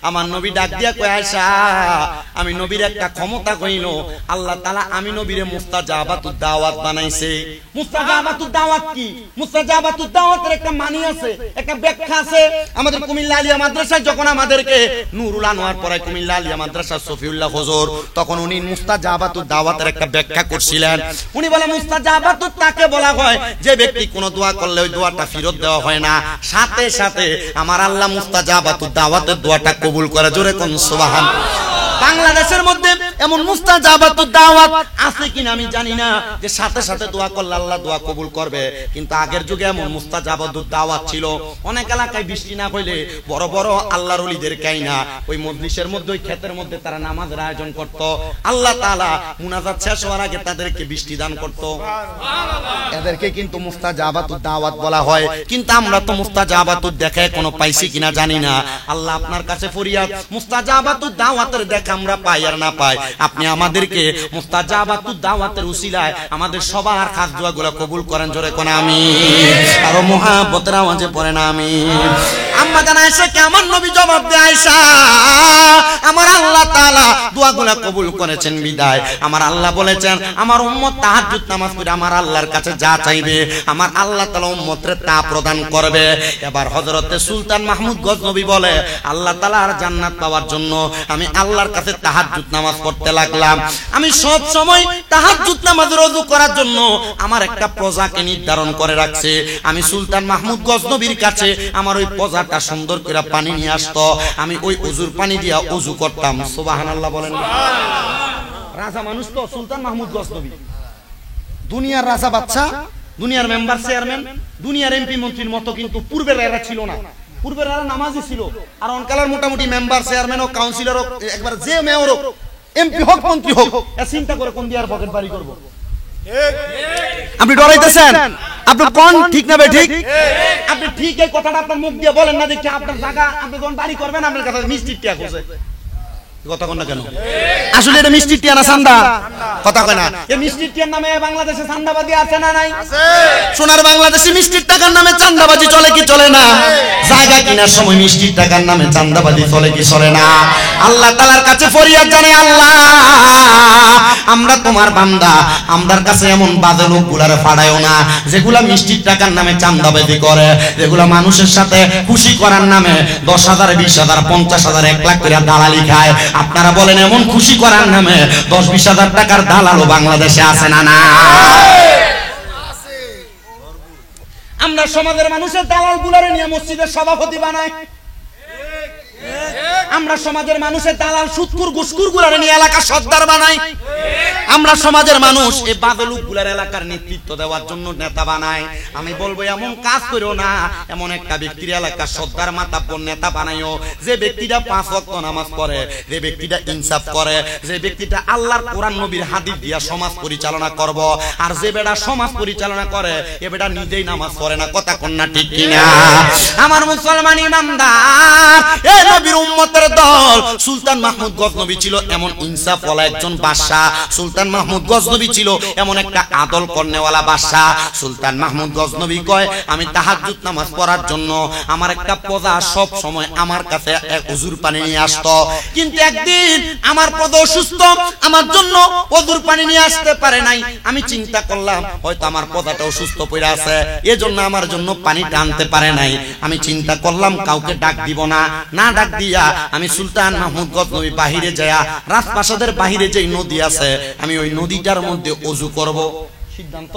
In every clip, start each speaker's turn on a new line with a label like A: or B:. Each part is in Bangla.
A: আমার নবী ডাক দিয়া কয় আয়েশা আমি নবীর একটা ক্ষমতা কইল আল্লাহ তাআলা আমি নবীরে মুস্তাজাবাতুদ দাওয়াত বানাইছে। মুস্তাজাবাতুদ দাওয়াত কি? মুস্তাজাবাতুদ দাওয়াতের একটা মানি আছে, একটা ব্যাখ্যা আছে। আমাদের কুমিল্লা আলিয়া মাদ্রাসায় যখন আমাদেরকে নুরুল আনোয়ার পড়ায় কুমিল্লা আলিয়া মাদ্রাসা সফিউল্লাহ হুজুর, তখন উনি মুস্তাজাবাতুদ দাওয়াতের একটা ব্যাখ্যা করছিলেন। উনি বলে মুস্তাজাবাতুদ তাকে বলা হয় যে ব্যক্তি কোন দোয়া করলে ওই দোয়াটা ফেরত দেওয়া হয় না, সাথে সাথে আমার আল্লাহ মুস্তাজাবাতুদ দাওয়াতের দোয়াটা কবুল করে। জোরে কোন সুবহানাল্লাহ। বাংলাদেশের মধ্যে এমন মুস্তাজাবাতুদ দাওয়াত আছে কিনা আমি জানি না, যে সাথে সাথে দোয়া করলে আল্লাহ দোয়া কবুল করবে। কিন্তু আগের যুগে এমন মুস্তাজাবাতুদ দাওয়াত ছিল। অনেক এলাকায় বৃষ্টি না হইলে বড় বড় আল্লাহর ওলিদের কাইনা ওই মজলিসের মধ্যে, ওই ক্ষেতের মধ্যে তারা নামাজের আয়োজন করত। আল্লাহ তাআলা মুনাজাত শেষ হওয়ার আগে তাদেরকে বৃষ্টি দান করত। এদেরকে কিন্তু মুস্তাজাবাতুদ দাওয়াত বলা হয়। কিন্তু আমরা তো মুস্তাজাবাতুদ দেখে কোনো পাইছি কিনা জানি না। আল্লাহ আপনার কাছে ফরিয়াদ, মুস্তাজাবাতুদ দাওয়াতের দেখা আমরা পাই আর না পাই, আপনি আমাদেরকে মুস্তাজাবাতুদ দাওয়াতের উসিলায় আমাদের সবার খাস দোয়াগুলো কবুল করেন। জোরে কোন আমিন। আর মুহাব্বতের আওয়াজে পড়েন আমিন। আম্মা জান আয়েশা কে আমার নবী জবাব দেয় আয়েশা আমার আল্লাহ তাআলা দোয়াগুলো কবুল করেছেন বিদায় আমার আল্লাহ বলেছেন আমার উম্মত তাহাজ্জুদ নামাজ পড়ে আমার আল্লাহর কাছে যা চাইবে আমার আল্লাহ তাআলা উম্মতরে তা প্রদান করবে। এবার হযরতে সুলতান মাহমুদ গজনবী বলে আল্লাহ তাআলার জান্নাত পাওয়ার জন্য আমি আল্লাহর কাছে তাহাজ্জুদ নামাজ পড়তে লাগলাম। আমি সব সময় তাহাজ্জুদ নামাজ ওযু করার জন্য আমার একটা প্রজাকে নির্ধারণ করে রাখছি। আমি সুলতান মাহমুদ গজনবীর কাছে আমার ওই প্রজাটা সুন্দর করে পানি নিয়ে আসতো, আমি ওই ওযুর পানি দিয়া ওযু করতাম। সুবহানাল্লাহ বলেন। রাজা মানুষ তো সুলতান মাহমুদ গজনবী, দুনিয়ার রাজা বাদশা, দুনিয়ার মেম্বার চেয়ারম্যান, দুনিয়ার এমপি মন্ত্রীর মতো কিন্তু পূর্বের এরা ছিল না। পূর্বের এরা নামাজি ছিল। আর অনকালের মোটামুটি মেম্বার চেয়ারম্যান হোক, কাউন্সিলর হোক, একবার যে মেয়র হোক, এমপি হোক, মন্ত্রী হোক, চিন্তা করে কোন দিয়ার পকেট বাড়ি করবো। আপনি ডরাইতেছেন? আপনি কোন ঠিক না ঠিক? আপনি ঠিক এই কথাটা আপনার মুখ দিয়ে বলেন না, দেখি আপনার জায়গা আপনি যখন বাড়ি করবেন আপনার কাছে মিষ্টির টিয়া খোঁজে। কথা কন না কেন? আসলে এটা মিষ্টির টিয়া না চান্দা? কথা কয় না। এই মিষ্টির টিয়ার নামে বাংলাদেশে চান্দাবাজি আছে না নাই? আছে। সোনার বাংলাদেশে মিষ্টির টাকার নামে চান্দাবাজি চলে কি চলে না? জায়গা কেনার সময় মিষ্টির টাকার নামে চান্দাবাজি চলে কি চলে না? আল্লাহ তাআলার কাছে ফরিয়াদ জানাই আল্লাহ আমরা তোমার বান্দা, আমরার কাছে এমন বাজে লোকগুলারে ফাড়ায়ও না যেগুলা মিষ্টির টাকার নামে চান্দাবাজি করে, যেগুলা মানুষের সাথে খুশি করার নামে 10,000 20,000 50,000 1 লাখ করে দালালি খায়। আপনারা বলেন এমন খুশি করার নামে 10-20,000 টাকার দালালও বাংলাদেশে আছে না? না, আমরা সমাজের মানুষের দালাল গুলারে নিয়ে মসজিদের সভাপতি বানাই। আমরা সমাজের মানুষের দালাল সুদকুর ঘুষকুর গুলারে নিয়ে এলাকার সর্দার বানাই। আমরা সমাজের মানুষ এই বাদলুক গুলার এলাকার নেতৃত্ব দেওয়ার জন্য নেতা বানাই। আমি বলবো এমন কাজ করো না, এমন একটা ব্যক্তির এলাকার সর্দার মাতাব্বর নেতা বানাইও যে ব্যক্তিটা 5 ওয়াক্ত নামাজ পড়ে, যে ব্যক্তিটা ইনসাফ করে, যে ব্যক্তিটা আল্লাহর কোরআন নবীর হাদিস দিয়া সমাজ পরিচালনা করব। আর যে বেটা সমাজ পরিচালনা করে এ বেটা নিজেই নামাজ পড়ে না। কথা কোন না ঠিক কিনা? আমার মুসলমান ইমানদার এই নবীর উম্মতের দল সুলতান মাহমুদ গজনবী ছিল এমন ইনসাফওয়ালা একজন বাদশা। সুলতান মাহমুদ গজনবী ছিল এমন একটা আদল করনেওয়ালা বাদশা। সুলতান মাহমুদ গজনবী কয় আমি তাহাজ্জুদ নামাজ পড়ার জন্য আমার একটা প্রজা সব সময় আমার কাছে এক ওযুর পানি নিয়ে আসতো। কিন্তু একদিন আমার প্রজা অসুস্থ, আমার জন্য ওযুর পানি নিয়ে আসতে পারে নাই। আমি চিন্তা করলাম হয়তো আমার প্রজাটা অসুস্থ পড়ে আছে, এজন্য আমার জন্য পানিটা আনতে পারে নাই। আমি চিন্তা করলাম কাউকে ডাক দিব না, না ডাক দিয়া আমি সুলতান মাহমুদ গজনবী বাহিরে যায়া রাজপ্রাসাদের বাহিরে যেই নদী আছে আমি ওই নদীটার মধ্যে ওযু করব। সিদ্ধান্ত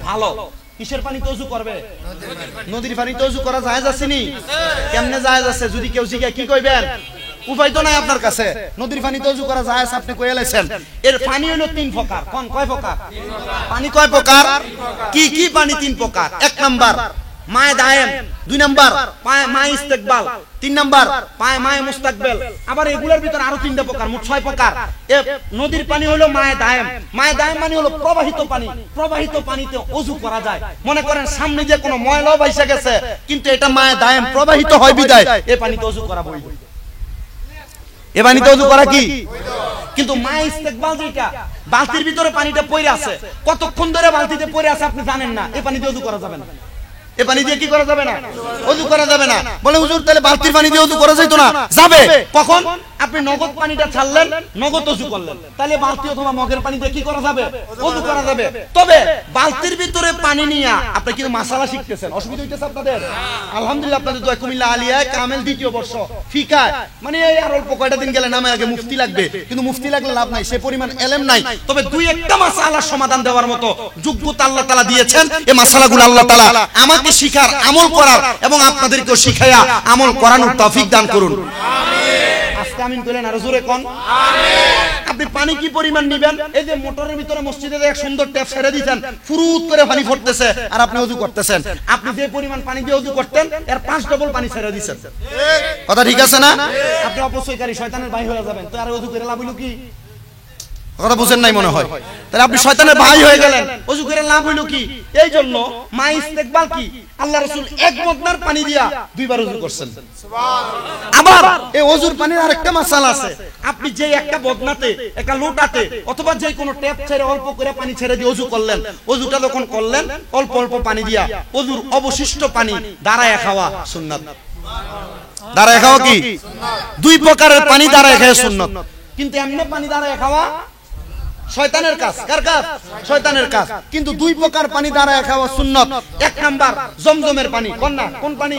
A: ভালো। কিসের পানিতে ওযু করবে? নদীর পানিতে ওযু করা জায়েজ আছে নি? কেমনে জায়েজ আছে? যদি কেউ জিজ্ঞাসা কি কইবেন? উপায় তো নাই আপনার কাছে। নদীর পানিতে ওযু করা জায়েজ আপনি কইয়া লাইছেন। এর পানি হলো 3 প্রকার। কোন কয় প্রকার? পানি কয় প্রকার? কি কি পানি 3 প্রকার? 1 নাম্বার মায়ে দায়েম, 2 নাম্বার মায়ে ইস্তেকবাল, 3 নাম্বার মায়ে মুস্তাকবেল। আবার এগুলোর ভিতর আরো 3টা প্রকার, মোট 6 প্রকার। নদীর পানি হলো মায়ে দায়েম। মায়ে দায়েম মানে হলো প্রবাহিত পানি। প্রবাহিত পানিতে ওযু করা যায়। মনে করেন সামনে যে কোনো ময়লা বাইসা গেছে কিন্তু এটা মায়ে দায়েম প্রবাহিত হয় বিদায় এই পানিতে ওযু করা বৈধ। এই পানিতে ওযু করা কি? কিন্তু মায়ে ইস্তেকবাল যেটা বালতির ভিতরে পানিটা পড়ে আছে, কতক্ষণ ধরে বালতিতে পড়ে আছে আপনি জানেন না, এই পানিতে ওযু করা যাবে না। এ পানি দিয়ে কি করা যাবে না? ওযু করা যাবে না। বলে হুজুর তাহলে বালতির পানি দিয়ে ওযু করা যাইতো না? যাবে। কখন? আপনি নগদ পানিটা ছাড়লেন, নগদ ওযু করলেন, তাহলে বালতি অথবা মগের পানি দিয়ে কি করা যাবে? ওযু করা যাবে। তবে বালতির ভিতরে পানি নিয়ে আপনি কিন্তু মাসালা শিখতেছেন, অসুবিধা হইতেছে আপনাদের? আলহামদুলিল্লাহ, আপনাদের দোয়া কুমিল্লা আলিয়ায় কামেল দ্বিতীয় বর্ষ ফিকাহ, মানে এই আর অল্প কয়টা দিন গেলে নামে আগে মুফতি লাগবে, কিন্তু মুফতি লাগলে লাভ নাই, সে পরিমাণ এলেম নাই। তবে দুই একটা মাসালার সমাধান দেওয়ার মতো যোগ্যতা আল্লাহ তাআলা দিয়েছেন। এই মাসালাগুলো আল্লাহ তাআলা আমাকে শিখার, আমল করার এবং আপনাদেরকেও শিখায়া আমল করানোর তৌফিক দান করুন। আমিন। আজকে আমিন করেন আর জোরে কোন আমিন। আপনি পানি কি পরিমাণ নেবেন? এই যে মোটরের ভিতরে মসজিদে এক সুন্দর ট্যাপ ছেড়ে দিয়েছেন, ফুরুত করে পানি পড়তেছে আর আপনি ওযু করতেছেন। আপনি যে পরিমাণ পানি দিয়ে ওযু করতেন এর 5 ডবল পানি ছেড়ে দিয়েছেন। কথা ঠিক আছে না? আপনি অপচয়কারী, শয়তানের ভাই হয়ে যাবেন। তো আর ওযু করে লাভ হইল কি? কথা বুঝেন নাই মনে হয়। তাহলে আপনি শয়তানের ভাই হয়ে গেলেন, ওযু করে লাভ হইল কি? এই জন্য মা ইস্তেকবাল কি আল্লাহ রাসূল এক বদনার পানি দিয়া দুইবার ওযু করছেন। সুবহানাল্লাহ। আবার এই ওযুর পানির আরেকটা মাসালা আছে। আপনি যে একটা বদনাতে, একটা লোটাতে অথবা যে কোনো ট্যাপ ছেড়ে অল্প করে পানি ছেড়ে দিয়ে ওযু করলেন, ওযুটা যখন করলেন অল্প অল্প পানি দিয়া ওযুর অবশিষ্ট পানি দাঁড়ায় খাওয়া সুন্নাত। দাঁড়ায় খাওয়া কি সুন্নাত? দুই প্রকারের পানি দাঁড়ায় খাওয়া সুন্নাত। কিন্তু এমনি পানি দাঁড়ায় খাওয়া শয়তানের কাজ। কার কাজ? শয়তানের কাজ। কিন্তু দুই প্রকার পানি দাঁড়ায় খাওয়া সুন্নাত। এক নাম্বার জমজমের পানি। কোন না? কোন পানি?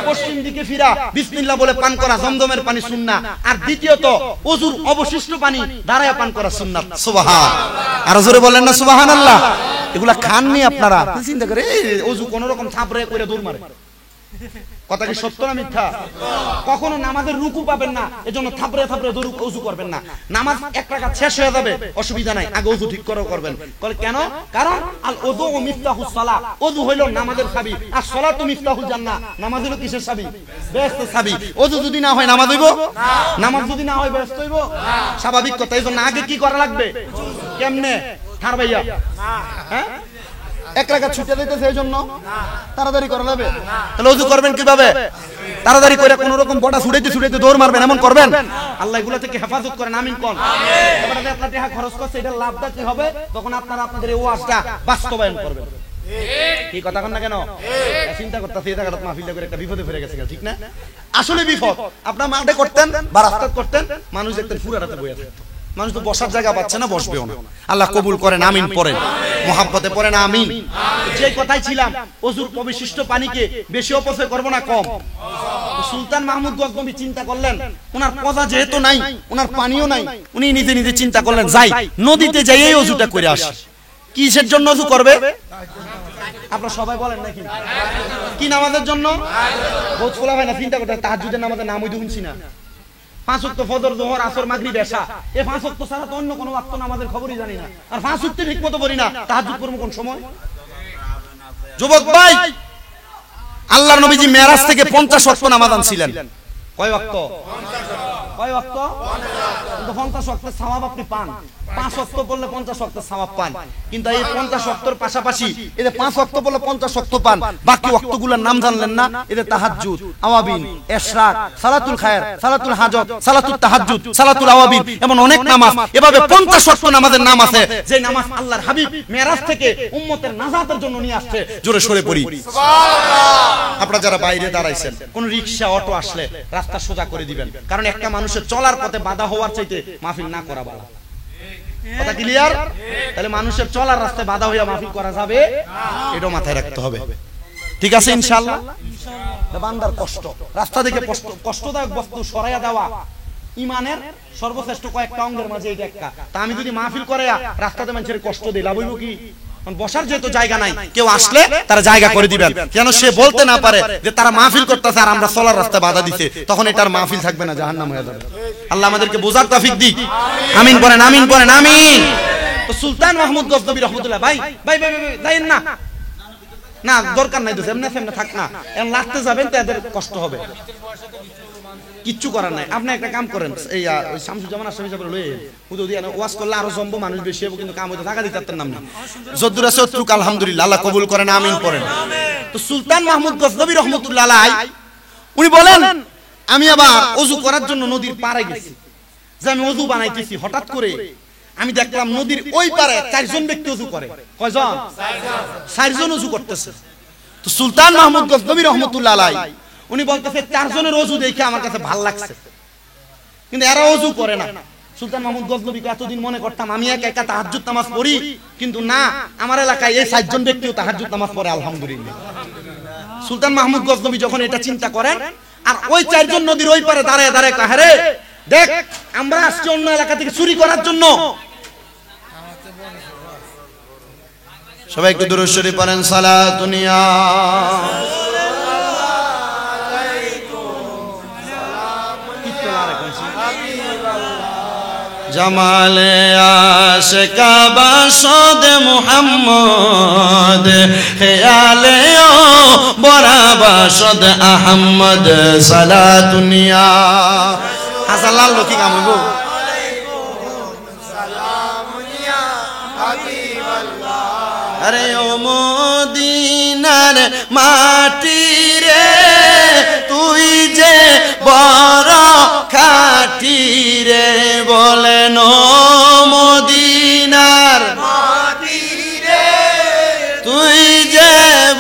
A: পশ্চিম দিকে ফিরা বিসমিল্লাহ বলে পান করা জমজমের পানি সুন্নাত। আর দ্বিতীয়ত ওযুর অবশিষ্ট পানি দাঁড়ায় পান করা সুন্নাত। সুবহানাল্লাহ। আর জোরে বলেন না সুবহানাল্লাহ। এগুলা খাননি আপনারা? চিন্তা করে ওযু কোন রকম থাপড়ে করে দৌড় মারে। কথা কি সত্য না মিথ্যা? কখনো নামাজের রুকু পাবেন না, এজন্য থাপড়ে থাপড়ে দৌড় ওযু করবেন না। নামাজ এক রাকাত শেষ হয়ে যাবে, অসুবিধা নাই, আগে ওযু ঠিক করে করবেন। কেন? কারণ আল ওযু মিফতাহুস সালাহ, ওযু হইল নামাজের চাবি, আর সালাতু মিফতাহুল জান্নাহ, নামাজ হলো কিসের চাবি? বেহেশতের চাবি। ওযু যদি না হয় নামাজ হইব না, নামাজ যদি না হয় বেহেশত হইব না, স্বাভাবিক কথা। এজন্য আগে কি করা লাগবে? কেমনে ঠার ভাইয়া? হ্যাঁ, এক রাকাত ছুটে দিতেছে, এই জন্য তাড়াতাড়ি করা যাবে। তাহলে ওযু করবেন কিভাবে? তাড়াতাড়ি করে কোন রকম বড়া ছুটাইতে ছুটাইতে দৌড় মারবেন, এমন করবেন। আল্লাহ এগুলা থেকে হেফাজত করেন। আমিন কোন আমিন। এবারে যে আপনারা টাকা খরচ করছে এটার লাভটা কি হবে? তখন আপনারা আপনাদের এই ওয়াজটা বাস্তবায়ন করবেন। ঠিক কি কথা কন না কেন? চিন্তা করতেছি এটা কারণে মাহফিলটা করে একটা বিপদে পড়ে গেছে, ঠিক না? আসলে বিপদ। আপনারা মাঠে করতেন বা রাস্তায় করতেন, মানুষ দেখতেন ফুরাটাতে বইয়া থাকতো। মানুষ তো বসার জায়গা পাচ্ছে না, বসবেও না। আল্লাহ কবুল করেন। আমিন পড়েন, মুহাব্বতে পড়েন আমিন। যে কথাই ছিলাম, ওযুর অবশিষ্ট পানিকে বেশি অপচয় করব না কম? সুলতান মাহমুদ গজনবী চিন্তা করলেন, ওনার পজা যেহেতু নাই, ওনার পানিও নাই, উনি নিজে নিজে চিন্তা করলেন যাই নদীতে যাই এই ওযুটা করে আসি। কিসের জন্য ওযু করবে? আপনারা সবাই বলেন নাকি? কি নামাজের জন্য? বহুত খোলা হয় না চিন্তা করতে, তাহাজ্জুদের নামাজের নাম ওই শুনছি না। 5 ওয়াক্ত ফজর, যোহর, আসর, মাগরিব, এশা, এই 5 ওয়াক্ত ছাড়া তো অন্য কোনো ওয়াক্ত নামাজের খবরই জানি না। আর 5 ওয়াক্ত ঠিকমতো পড়ি না, তাহাজ্জুদ করব কোন সময়? যুবক ভাই, আল্লাহর নবীজি মেরাজ থেকে 50 ওয়াক্ত নামাজ আনছিলেন। কয় ওয়াক্ত? 50। কয় ওয়াক্ত? 50 ওয়াক্তের সওয়াব আপনি পান। 5 ওয়াক্ত পড়লে 50 ওয়াক্তের সওয়াব পান। কিন্তু এই 50 ওয়াক্তের পাশাপাশি এই যে 5 ওয়াক্ত পড়লে 50 ওয়াক্ত পান, বাকি ওয়াক্তগুলোর নাম জানলেন না? এদের তাহাজ্জুদ, আওয়াবিন, ইশরাক, সালাতুল খায়র, সালাতুল হাজত, সালাতুল তাহাজ্জুদ, সালাতুল আওয়াবিন, এমন অনেক নামাজ। এভাবে 50 ওয়াক্ত নামাজের নাম আছে, যে নামাজ আল্লাহর হাবিব মেরাজ থেকে উম্মতের নাজাতের জন্য নিয়ে আসছে। জোরে সরে পড়ি সুবহানাল্লাহ। আপনারা যারা বাইরে দাঁড়াইছেন, কোন রিকশা, অটো আসলে রাস্তা সোজা করে দিবেন, কারণ একটা মানুষের চলার পথে বাধা হওয়ার চাইতে মাহফিল না করা ভালো। কথা ক্লিয়ার? তাহলে মানুষের চলার রাস্তায় বাধা হইয়া মাহফিল করা যাবে না, এটাও মাথায় রাখতে হবে। ঠিক আছে ইনশাআল্লাহ? বান্দার কষ্ট, রাস্তা থেকে কষ্টদায়ক বস্তু সরাইয়া দেওয়া ঈমানের সর্বশ্রেষ্ঠ কয়েকটা অঙ্গের মাঝে এটা একটা। তা আমি যদি মাহফিল করাইয়া রাস্তাতে মানুষের কষ্ট দিই, লাভ হইব কি? বসার যেহেতু জায়গা নাই, কেউ আসলে তারা জায়গা করে দিবেন, যেন সে বলতে না পারে যে তারা মাহফিল করতেছে আর আমরা চলার রাস্তায় বাধা দিতে। তখন এটার মাহফিল থাকবে না, জাহান্নাম হয়ে যাবে। আল্লাহ আমাদেরকে বোঝার তৌফিক দিক। আমিন বলেন, আমিন বলেন, আমিন। তো সুলতান মাহমুদ গজনবী রাহমাতুল্লাহ, ভাই ভাই ভাই যাইেন না, না দরকার নাই, তো এমনি এমনি থাক না, এমন লাগতে যাবেন তো এদের কষ্ট হবে। কিচ্ছু করার নাই। আপনি একটা কাম করেন, এই শামসুজ্জামান আশরাফি সাহেব লয়ে হুদু দিয়া ওয়াজ করলে আরো জম্ব মানুষ বেশি হবে, কিন্তু কাম হইতে টাকা দিতে পারতেন না। যদ্দুর আছে অতটুক আলহামদুলিল্লাহ, আল্লাহ কবুল করেন, আমিন পড়েন। তো সুলতান মাহমুদ গজনবী রাহমাতুল্লাহ আলাইহি উনি বলেন, আমি আবার ওযু করার জন্য নদীর পাড়ে গেছি, যে আমি ওযু বানাইতেছি, হঠাৎ করে আমি দেখলাম নদীর ওই পারে 4 জন ব্যক্তি ওযু করে। কয়জন? 4 জন ওযু করতেছে। তো সুলতান মাহমুদ গজনবী রহমতুল্লাহ আলাইহি উনি বলতেছে চারজনের ওযু দেখে আমার কাছে ভালো লাগছে, কিন্তু এরা ওযু করে না। সুলতান মাহমুদ গজনবীকে এতদিন মনে করতাম আমি একা একা তাহাজ্জুদ নামাজ পড়ি, কিন্তু না, আমার এলাকায় এই 4 জন ব্যক্তিও তাহাজ্জুদ নামাজ পড়ে আলহামদুলিল্লাহ। সুলতান মাহমুদ গজনবী যখন এটা চিন্তা করেন, আর ওই 4 জন নদীর ওই পারে দাঁড়ায় দাঁড়ায় কয়, আরে দেখ আমরা আসছি অন্য এলাকা থেকে চুরি করার জন্য। সবাই একটু দুরূদ শরীফ পড়েন, সালাতুন ইয়া জামালে আশিকা বাসদ মুহাম্মদ, খেয়ালে ও বড়া বাসদ আহমদ, সালাতুন ইয়া হাসান লাল কি কাম হইব? আরে ও মদিনার মাটি রে, তুই যে বড় খাঁটি রে, বলেন ও মদিনার মাটি রে, তুই যে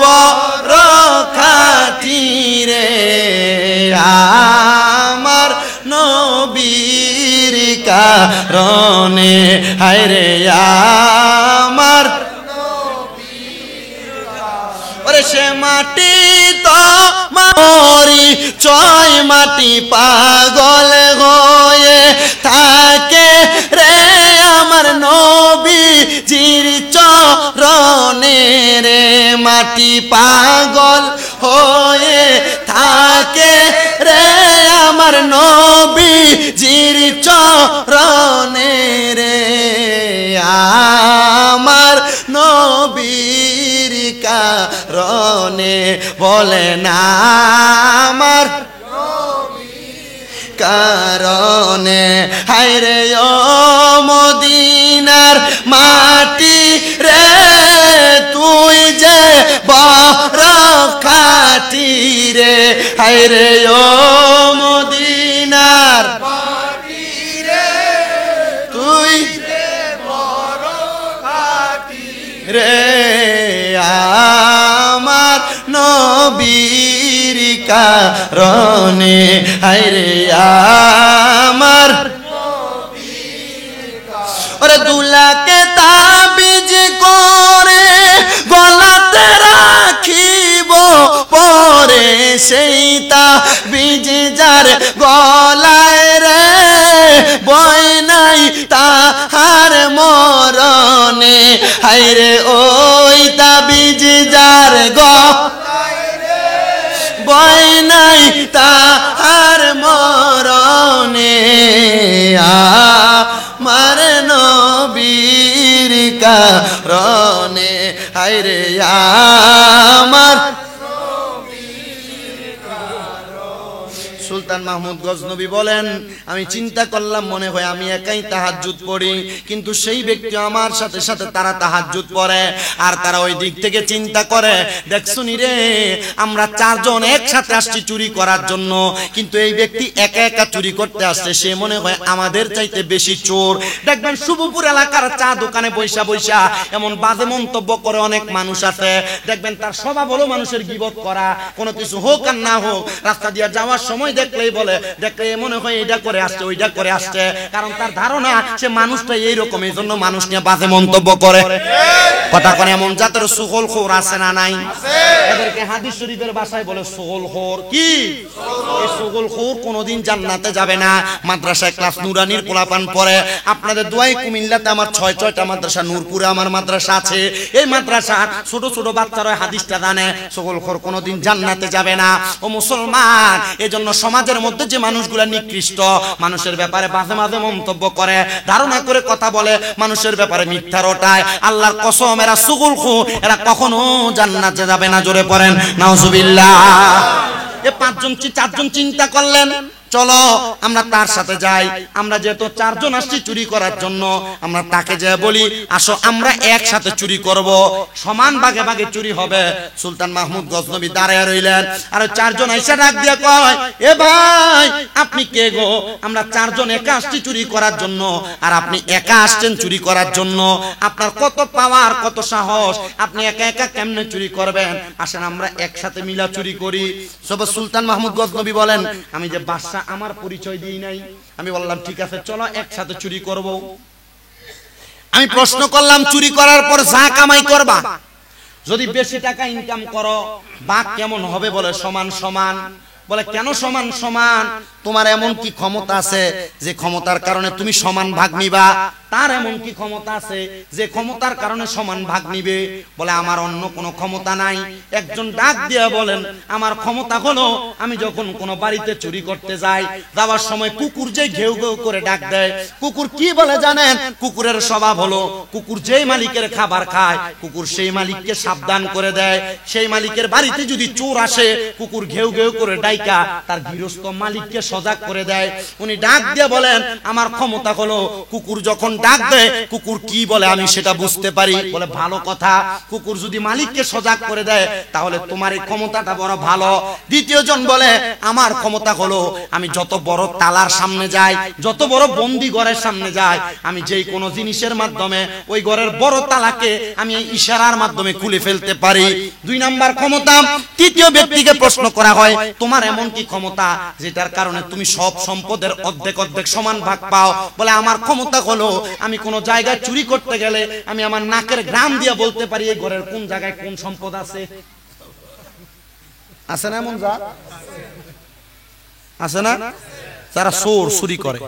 A: বড় খাঁটি রে, আমার নবীর কারণে, হায় রে আমার সে মাটি তো মরি চয় মাটি পাগল হয়ে থাকে রে, আমার নবীজির চরণে রে, মাটি পাগল হয়ে থাকে রে, আমার নবীজির চরণে রে, আমার নবীর কারণে, বলে না আমার কারণে, হায় রে ও মদিনার মাটি রে, তুই যে বড় খাঁটি রে, হায় রে ও মদিনার মাটি রে, তুই যে বড় খাঁটি রে, আমার নবীর কারণে, হায় রে আমার ওরে দুলাকে তাবিজ করে গলাতে রাখিব পরে, সেই তাবিজ যার গলায় রে, বয় নাই তাহার মরণে, হায় রে ওই তাবিজ যার গলায় রে, বয় নাই তাহার মরণে, আমার নবীর কারণে, হায় রে আমার সুলতান মাহমুদ গজনবী বলেন, আমি চিন্তা করলাম মনে হয় আমি একাই তাহাজ্জুদ পড়ি, কিন্তু সেই ব্যক্তি আমার সাথে সাথে তারা তাহাজ্জুদ পড়ে, আর তারা ওই দিক থেকে চিন্তা করে, দেখছুনি রে আমরা 4 জন একসাথে আসছি চুরি করার জন্য, কিন্তু এই ব্যক্তি একা একা চুরি করতে আসছে, সে মনে হয় আমাদের চাইতে বেশি চোর। দেখবেন শুভপুর এলাকার চা দোকানে বৈশা বৈশা এমন বাজে মন্তব্য করে অনেক মানুষ আছে, দেখবেন তার স্বভাব হলো মানুষের গীবত করা, কোনো কিছু হোক আর না হোক, রাস্তা দিয়ে যাওয়ার সময় দেখলেই বলে, দেখলে মনে হয় এটা করে আসছে ওইটা করে আসছে, কারণ তার ধারণা সে মানুষটা এইরকম, এই জন্য মানুষ নিয়ে বাজে মন্তব্য করে। কথা করে এমন জাতের সুগলখোর আছে না নাই? এদেরকে হাদিস শরীফের ভাষায় বলে সুগলখোর। কি এই সুগলখোর কোনোদিন জান্নাতে যাবে না। মাদ্রাসায় ক্লাস নুরানির পোলাপান পড়ে, আপনাদের দোয়াই কুমিল্লাতে আমার 6টা মাদ্রাসা, নূরপুরে আমার মাদ্রাসা আছে, এই মাদ্রাসার ছোট ছোট বাচ্চারা হাদিসটা জানে, সুগলখোর কোনোদিন জান্নাতে যাবে না। ও মুসলমান, এজন্য সমাজের মধ্যে যে মানুষগুলা নিকৃষ্ট, মানুষের ব্যাপারে মাঝে মাঝে মন্তব্য করে, ধারণা করে কথা বলে, মানুষের ব্যাপারে মিথ্যা রটায়, আল্লাহর কসম এরা সুগলখোর, এরা কখনো জান্নাতে যাবে না। জোরে পড়েন নাউজুবিল্লাহ। এ 4 জন চিন্তা করলেন, চলো আমরা তার সাথে যাই। আমরা যেহেতু চারজন আসছি চুরি করার জন্য, আমরা তাকে যে বলি আসো আমরা একসাথে চুরি করব, সমান ভাগে ভাগে চুরি হবে। সুলতান মাহমুদ গজনবী দাঁড়ায় রইলেন, আর চারজন আইসা ডাক দিয়ে কয়, এ ভাই আপনি কে গো? আমরা চারজন একা আসছি চুরি করার জন্য, আর আপনি একা আসছেন চুরি করার জন্য। আপনার কত পাওয়ার, কত সাহস, আপনি একা একা কেমনে চুরি করবেন? আসেন আমরা একসাথে মিলা চুরি করি। সব সুলতান মাহমুদ গজনবী বলেন, আমি যে বাদশা আমার পরিচয় দিই নাই, আমি বললাম ঠিক আছে চলো একসাথে চুরি করব। আমি প্রশ্ন করলাম, চুরি করার পর যা কামাই করবা, যদি বেশি টাকা ইনকাম করো ভাগ কেমন হবে? বলে সমান সমান। বলে কেন সমান সমান? তোমার এমন কি ক্ষমতা আছে যে ক্ষমতার কারণে তুমি সমান ভাগ নিবা? তার এমন কি ক্ষমতা আছে যে ক্ষমতার কারণে সমান ভাগ নিবে? বলে আমার অন্য কোনো ক্ষমতা নাই। একজন ডাক দিয়ে বলেন, আমার ক্ষমতা হলো আমি যখন কোনো বাড়িতে চুরি করতে যাই, যাওয়ার সময় কুকুর যে ঘেউ ঘেউ করে ডাক দেয়, কুকুর কি বলে জানেন? কুকুরের স্বভাব হলো কুকুর যেই মালিকের খাবার খায় কুকুর সেই মালিককে সাবধান করে দেয়। সেই মালিকের বাড়িতে যদি চোর আসে কুকুর ঘেউ ঘেউ করে ডাইকা তার গৃহস্থ মালিককে সজাগ করে দেয়। উনি ডাক দিয়ে বলেন, আমার ক্ষমতা হলো কুকুর যখন ডাক দেয় কুকুর কি বলে আমি সেটা বুঝতে পারি। বলে ভালো কথা, কুকুর যদি মালিককে সজাগ করে দেয় তাহলে তোমার এই ক্ষমতাটা বড় ভালো। দ্বিতীয় জন বলে, আমার ক্ষমতা হলো আমি যত বড় তালার সামনে যাই, যত বড় বন্দি ঘরের সামনে যাই, আমি যেই কোনো জিনিসের মাধ্যমে ওই ঘরের বড় তালাকে আমি ইশারার মাধ্যমে খুলে ফেলতে পারি। 2 নাম্বার ক্ষমতা। তৃতীয় ব্যক্তিকে প্রশ্ন করা হয়, তোমার এমন কি ক্ষমতা যেটার কারণে তুমি সব সম্পদের অর্ধেক অর্ধেক সমান ভাগ পাও? বলে আমার ক্ষমতা হলো আমি কোন জায়গায় চুরি করতে গেলে আমি আমার নাকের গ্রাম দিয়ে বলতে পারি এই ঘরের কোন জায়গায় কোন সম্পদ আছে। আছে না এমন? যা আছে না যারা চোর চুরি করে,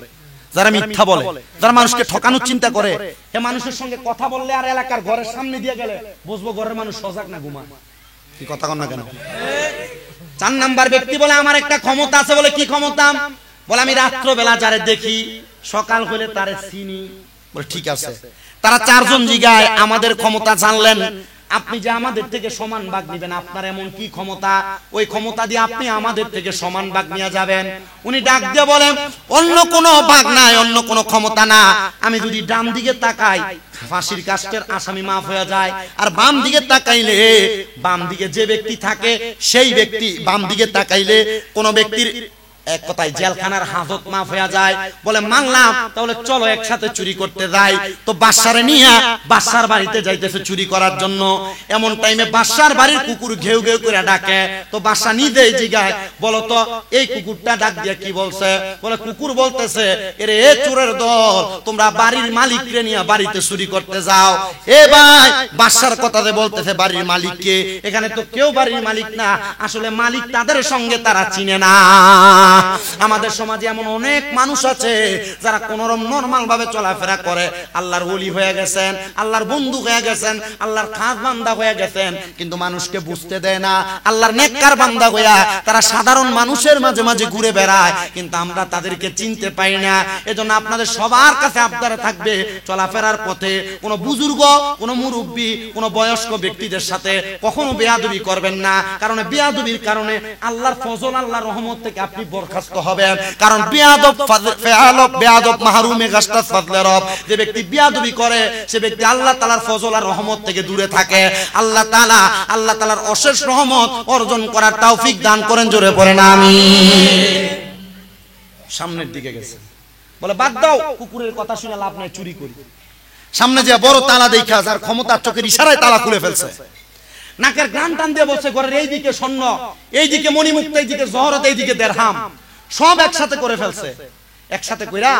A: যারা মিথ্যা বলে, যারা মানুষকে ঠকানোর চিন্তা করে, এ মানুষের সঙ্গে কথা বললে আর এলাকার ঘরের সামনে দিয়ে গেলে বুঝবো ঘরের মানুষ সজাগ না ঘুমায়। কি কথা কন না কেন? 4 নাম্বার ব্যক্তি বলে, আমার একটা ক্ষমতা আছে। বলে কি ক্ষমতা? বলে আমি রাত্রবেলা যারে দেখি সকাল হলে তারে চিনি। বলে ঠিক আছে। তারা 4 জন জিগায়, আমাদের ক্ষমতা জানলেন, আপনি যে আমাদের থেকে সমান ভাগ নিবেন, আপনার এমন কি ক্ষমতা? ওই ক্ষমতা দিয়ে আপনি আমাদের থেকে সমান ভাগ নিয়ে যাবেন। উনি ডাক দিয়ে বলেন, অন্য কোনো ভাগ নাই, অন্য কোনো ক্ষমতা না। আমি যদি ডান দিকে তাকাই ফাঁসির কাষ্টের আসামি মাফ হয়ে যায়, আর বাম দিকে তাকাইলে বাম দিকে যে ব্যক্তি থাকে সেই ব্যক্তি, বাম দিকে তাকাইলে কোন ব্যক্তির এক কথায় জেলখানার হাজত মাফ হয়ে যায়। বলে মানলাম, তাহলে চলো একসাথে চুরি করতে যাই। তো বাদশারে নিয়ে বাদশার বাড়িতে যাইতেছে চুরি করার জন্য। এমন টাইমে বাদশার বাড়ির কুকুর ঘেউ ঘেউ করে ডাকে। তো বাদশা নিজেই জিগায়, বলো তো এই কুকুরটা ডাক দিয়ে কি বলছে? বলে কুকুর বলতেছে, এরে এ চোরের দল, তোমরা বাড়ির মালিককে নিয়ে বাড়িতে চুরি করতে যাও। এ ভাই, বাদশার কথাতে বলতেছে বাড়ির মালিককে। এখানে তো কেউ বাড়ির মালিক না, আসলে মালিক তাদের সঙ্গে তারা চিনে না। আমাদের সমাজে এমন অনেক মানুষ আছে যারা কোনরকম নরমাল ভাবে চলাফেরা করে, আল্লাহর ওলি হয়ে গেছেন, আল্লাহর বন্ধু হয়ে গেছেন, আল্লাহর খাস বান্দা হয়ে গেছেন, কিন্তু মানুষকে বুঝতে দেয় না। আল্লাহর নেককার বান্দা হইয়া তারা সাধারণ মানুষের মাঝে মাঝে ঘুরে বেড়ায়, কিন্তু আমরা তাদেরকে চিনতে পাই না। এজন্য আপনাদের সবার কাছে আবদার থাকবে, চলাফেরার পথে কোনো বুজুর্গ, কোনো মুরব্বী, কোনো বয়স্ক ব্যক্তিদের সাথে কখনো বেয়াদবি করবেন না। কারণ বেয়াদবির কারণে আল্লাহর ফজল, আল্লাহর রহমত থেকে আপনি বরখাস্ত হবেন। কারণ বেয়াদব ফাআলব বেয়াদব মাহরুমে গাস্তাস ফাজলে রব, যে ব্যক্তি বেয়াদবি করে সে ব্যক্তি আল্লাহ তাআলার ফজল আর রহমত থেকে দূরে থাকে। আল্লাহ তাআলার অশেষ রহমত অর্জন করার তৌফিক দান করেন। জোরে পড়েন আমিন। সামনের দিকে গেছে, বলে বাদ দাও, কুকুরের কথা শুনে লাভ নাই, চুরি করি। সামনে যে বড় তালা দেখা, যার ক্ষমতার চোখের ইশারায় তালা খুলে ফেলছে, নাকের গান টান দিয়ে বলছে, ঘরের এইদিকে স্বর্ণ, এইদিকে মণিমুক্ত, এইদিকে জহরত, এইদিকে দেরহাম, সব একসাথে করে ফেলছে। একসাথে কইরা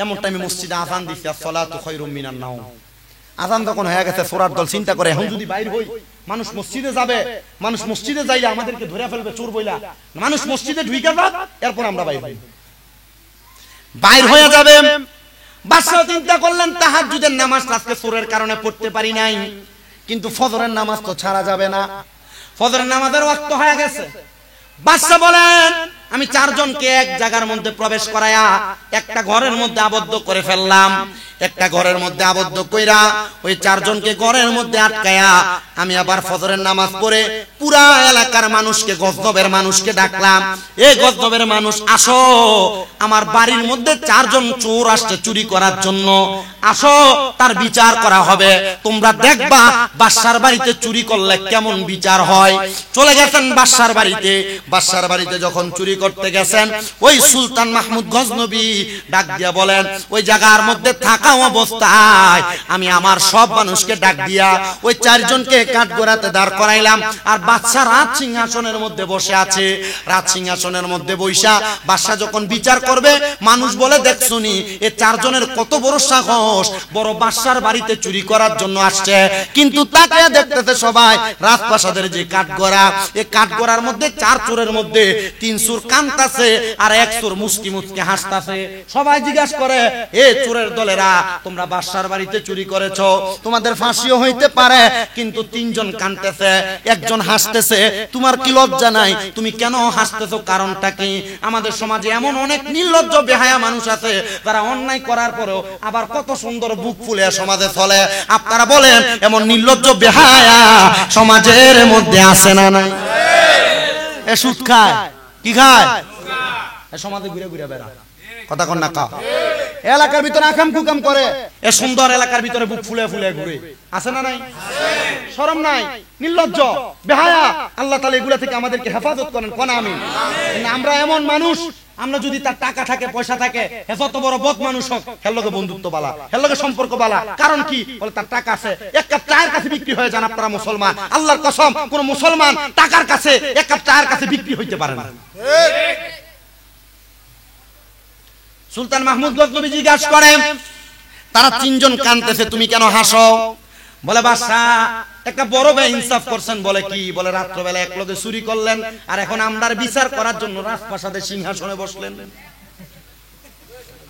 A: এমন টাইমে মসজিদে আযান দিছে, আসসালাতু খায়রুম মিনান নাওম। আযান যখন হয়ে গেছে, চোরার দল চিন্তা করে, এখন যদি বাইর হই, মানুষ মসজিদে যাবে, মানুষ মসজিদে যাইলে আমাদেরকে ধরে ফেলবে চোর বইলা, মানুষ মসজিদে ঢুইকা যাক, এরপর আমরা বাইর হয়ে যাবে। বাদশা চিন্তা করলেন, তাহাজ্জুদের নামাজ আজকে চোরের কারণে পড়তে পারি নাই, কিন্তু ফজরের নামাজ তো ছাড়া যাবে না। ফজরের নামাজের ওয়াক্ত হয়ে গেছে। বাদশা বলেন, আমি 4 জনকে এক জায়গার মধ্যে প্রবেশ করায়া একটা ঘরের মধ্যে আবদ্ধ করে ফেললাম। একটা ঘরের মধ্যে আবদ্ধ কইরা ওই চারজনকে ঘরের মধ্যে আটকায়া আমি আবার ফজরের নামাজ পড়ে পুরা এলাকার মানুষকে, গজনবের মানুষকে ডাকলাম, এই গজনবের মানুষ আসো, আমার বাড়ির মধ্যে চারজন চোর আসছে চুরি করার জন্য, আসো তার বিচার করা হবে, তোমরা দেখবা বাদশার বাড়িতে চুরি করলে কেমন বিচার হয়। চলে গেছেন বাদশার বাড়িতে। বাদশার বাড়িতে যখন চুরি করতে গেছেন, ওই সুলতান মাহমুদ গজনবী ডাক দিয়া বলেন, ওই জায়গার মধ্যে থাকা অবস্থায় আমি আমার সব মানুষকে ডাক দিয়া ওই চারজনকে কাঠগড়াতে দাঁড় করাইলাম, আর বাদশা রাজ সিংহাসনের মধ্যে বসে আছে। রাজ সিংহাসনের মধ্যে বৈশা বাদশা যখন বিচার করবে, মানুষ বলে দেখছুনি এই চারজনের কত বড় সাহস, বড় বাদশার বাড়িতে চুরি করার জন্য আসছে। কিন্তু তাকে দেখতেছে সবাই রাজপ্রাসাদের যে কাঠগড়া, এই কাঠগড়ার মধ্যে চার চোরের মধ্যে তিন চোর কাঁদতাছে আর এক চোর মুস্কি মুস্কি হাসতাছে। সবাই জিজ্ঞাসা করে, এ চোরের দলেরা, তোমরা বাদশার বাড়িতে চুরি করেছো, তোমাদের ফাঁসিও হইতে পারে, কিন্তু তিনজন কাঁদতেছে, একজন হাসতেছে, তোমার কি লজ্জা নাই? তুমি কেন হাসতেছো? কারণটা কি? আমাদের সমাজে এমন অনেক নির্লজ্জ বেহায়া মানুষ আছে যারা অন্যায় করার পরেও আবার কত সুন্দর বুক ফুলে সমাজে চলে। আপনারা বলেন, এমন নির্লজ্জ বেহায়া সমাজের মধ্যে আছে না নাই? এ সুদ খায়, কি খায়? এ সমাজে ঘুরে ঘুরে বেড়ায়, কথা কন না কা? এলাকার ভিতরে আকাম কুকাম করে, এ সুন্দর এলাকার ভিতরে বুক ফুলে ফুলে ঘুরে, আছে না নাই? শরম নাই, নির্লজ্জ বেহায়া। আল্লাহ তাআলা এগুলা থেকে আমাদেরকে হেফাজত করেন, কোন আমিন। আমরা এমন মানুষ, আমরা যদি তার টাকা থাকে, পয়সা থাকে, যত বড় বদ মানুষ হোক, হের লগে বন্ধুত্ব বালা, হের লগে সম্পর্ক বালা। কারণ কি? বলে তার টাকা আছে, এক কাপ চায়ের কাছে বিক্রি হয়ে যান। আপনারা মুসলমান, আল্লাহর কসম, কোন মুসলমান টাকার কাছে, এক কাপ চায়ের কাছে বিক্রি হইতে পারে না। সুলতান মাহমুদ গজনবী জিজ্ঞাসা করেন, তারা তিনজন কাঁদতেছে, তুমি কেন হাসো? বলে, বাদশা একটা বড় বেইনসাফ করছেন। বলে কি? বলে, রাত্রবেলা এক লগে চুরি করলেন, আর এখন আমরার বিচার করার জন্য রাজপ্রাসাদের সিংহাসনে বসলেন।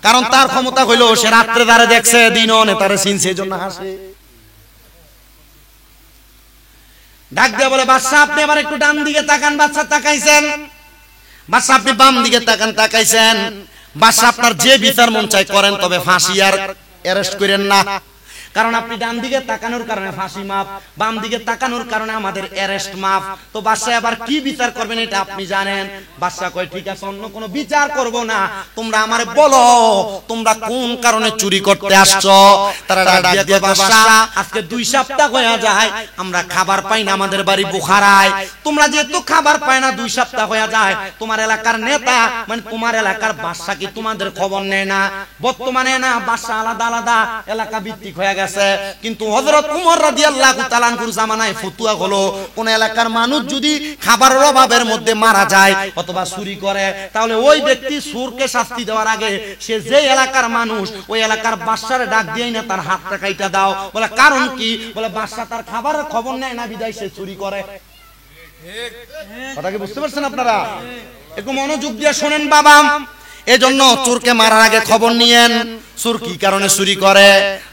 A: কারণ তার ক্ষমতা হইলো, সে রাত্রে তারে দেখছে, দিনও নেতারে চিনছে, এজন্য হাসে। ডাক দিয়ে বলে, বাদশা আপনি আবার একটু ডান দিকে তাকান। বাদশা তাকাইছেন। বাদশা আপনি বাম দিকে তাকান, তাকাইছেন। বাদশা আপনার যে বিচার মন চাই করেন, তবে ফাঁসি আর অ্যারেস্ট করেন না। কারণ আপনি ডান দিকে তাকানোর কারণে ফাঁসি মাফ, বাম দিকে তাকানোর কারণে আমাদের অ্যারেস্ট মাফ। তো বাদশা আবার কি বিচার করবেন এটা আপনি জানেন। বাদশা কয়, ঠিক আছে, অন্য কোনো বিচার করব না, তোমরা আমারে বলো তোমরা কোন কারণে চুরি করতে আসছো। তারা ডাক দিয়ে, বাদশা আজকে 2 সপ্তাহ হয়ে যায় আমরা খাবার পাই না, আমাদের বাড়ি বুখারায়। তোমরা যেহেতু খাবার পায় না, 2 সপ্তাহ হয়ে যায়, তোমার এলাকার নেতা মানে তোমার এলাকার বাদশা কি তোমাদের খবর নেয় না? বর্তমানে না, বাদশা আলাদা আলাদা এলাকা ভিত্তিক হয়ে গেছে। কিন্তু হযরত ওমর রাদিয়াল্লাহু তাআলা আনহুর জামানায় ফতোয়া হলো, কোন এলাকার মানুষ যদি খাবারের অভাবের মধ্যে মারা যায় অথবা চুরি করে, তাহলে ওই ব্যক্তি চোরকে শাস্তি দেওয়ার আগে সে যে এলাকার মানুষ, ওই এলাকার বাদশারে ডাক দিয়েই না তার হাতটা কাইটা দাও। বলে, কারণ কি? বলে, বাদশা তার খাবারের খবর নেয় না, বিদায় সে চুরি করে। কথা কি বুঝতে পারছেন আপনারা? একটু মনোযোগ দিয়ে শোনেন বাবা। এজন্য চোরকে মারার আগে খবর নিয়েন, চোর কি কারণে চুরি করে।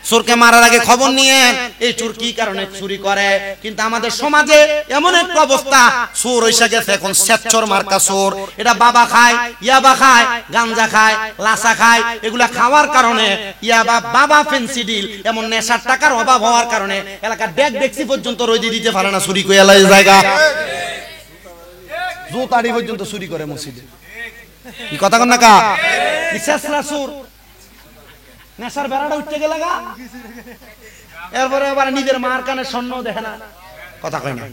A: চোরকে মারার আগে খবর নিয়েন, এই চোর কি কারণে চুরি করে। কিন্তু আমাদের সমাজে এমন একটা অবস্থা, চোর এসে গেছে এখন স্বেচ্ছর মার্কা চোর। এটা বাবা খায়, ইয়াবা খায়, গাঞ্জা খায়, লাসা খায়। এগুলা খাওয়ার কারণে ইয়াবা, বাবা, ফেন্সিডিল, এমন নেশার টাকার অভাব হওয়ার কারণে এলাকার ডেক ডেক্সি পর্যন্ত রোজি দিতে পারে না, চুরি করে এলাকার জায়গা জুতাড়ি পর্যন্ত চুরি করে মসজিদে। কি কথা কন না কা? ইসেসরা চোর, নেশার বেড়াটা উঠতে গেলে গা, এরপরে আবার নিজের মার কানে স্বর্ণ দেখে না। কথা কয় না?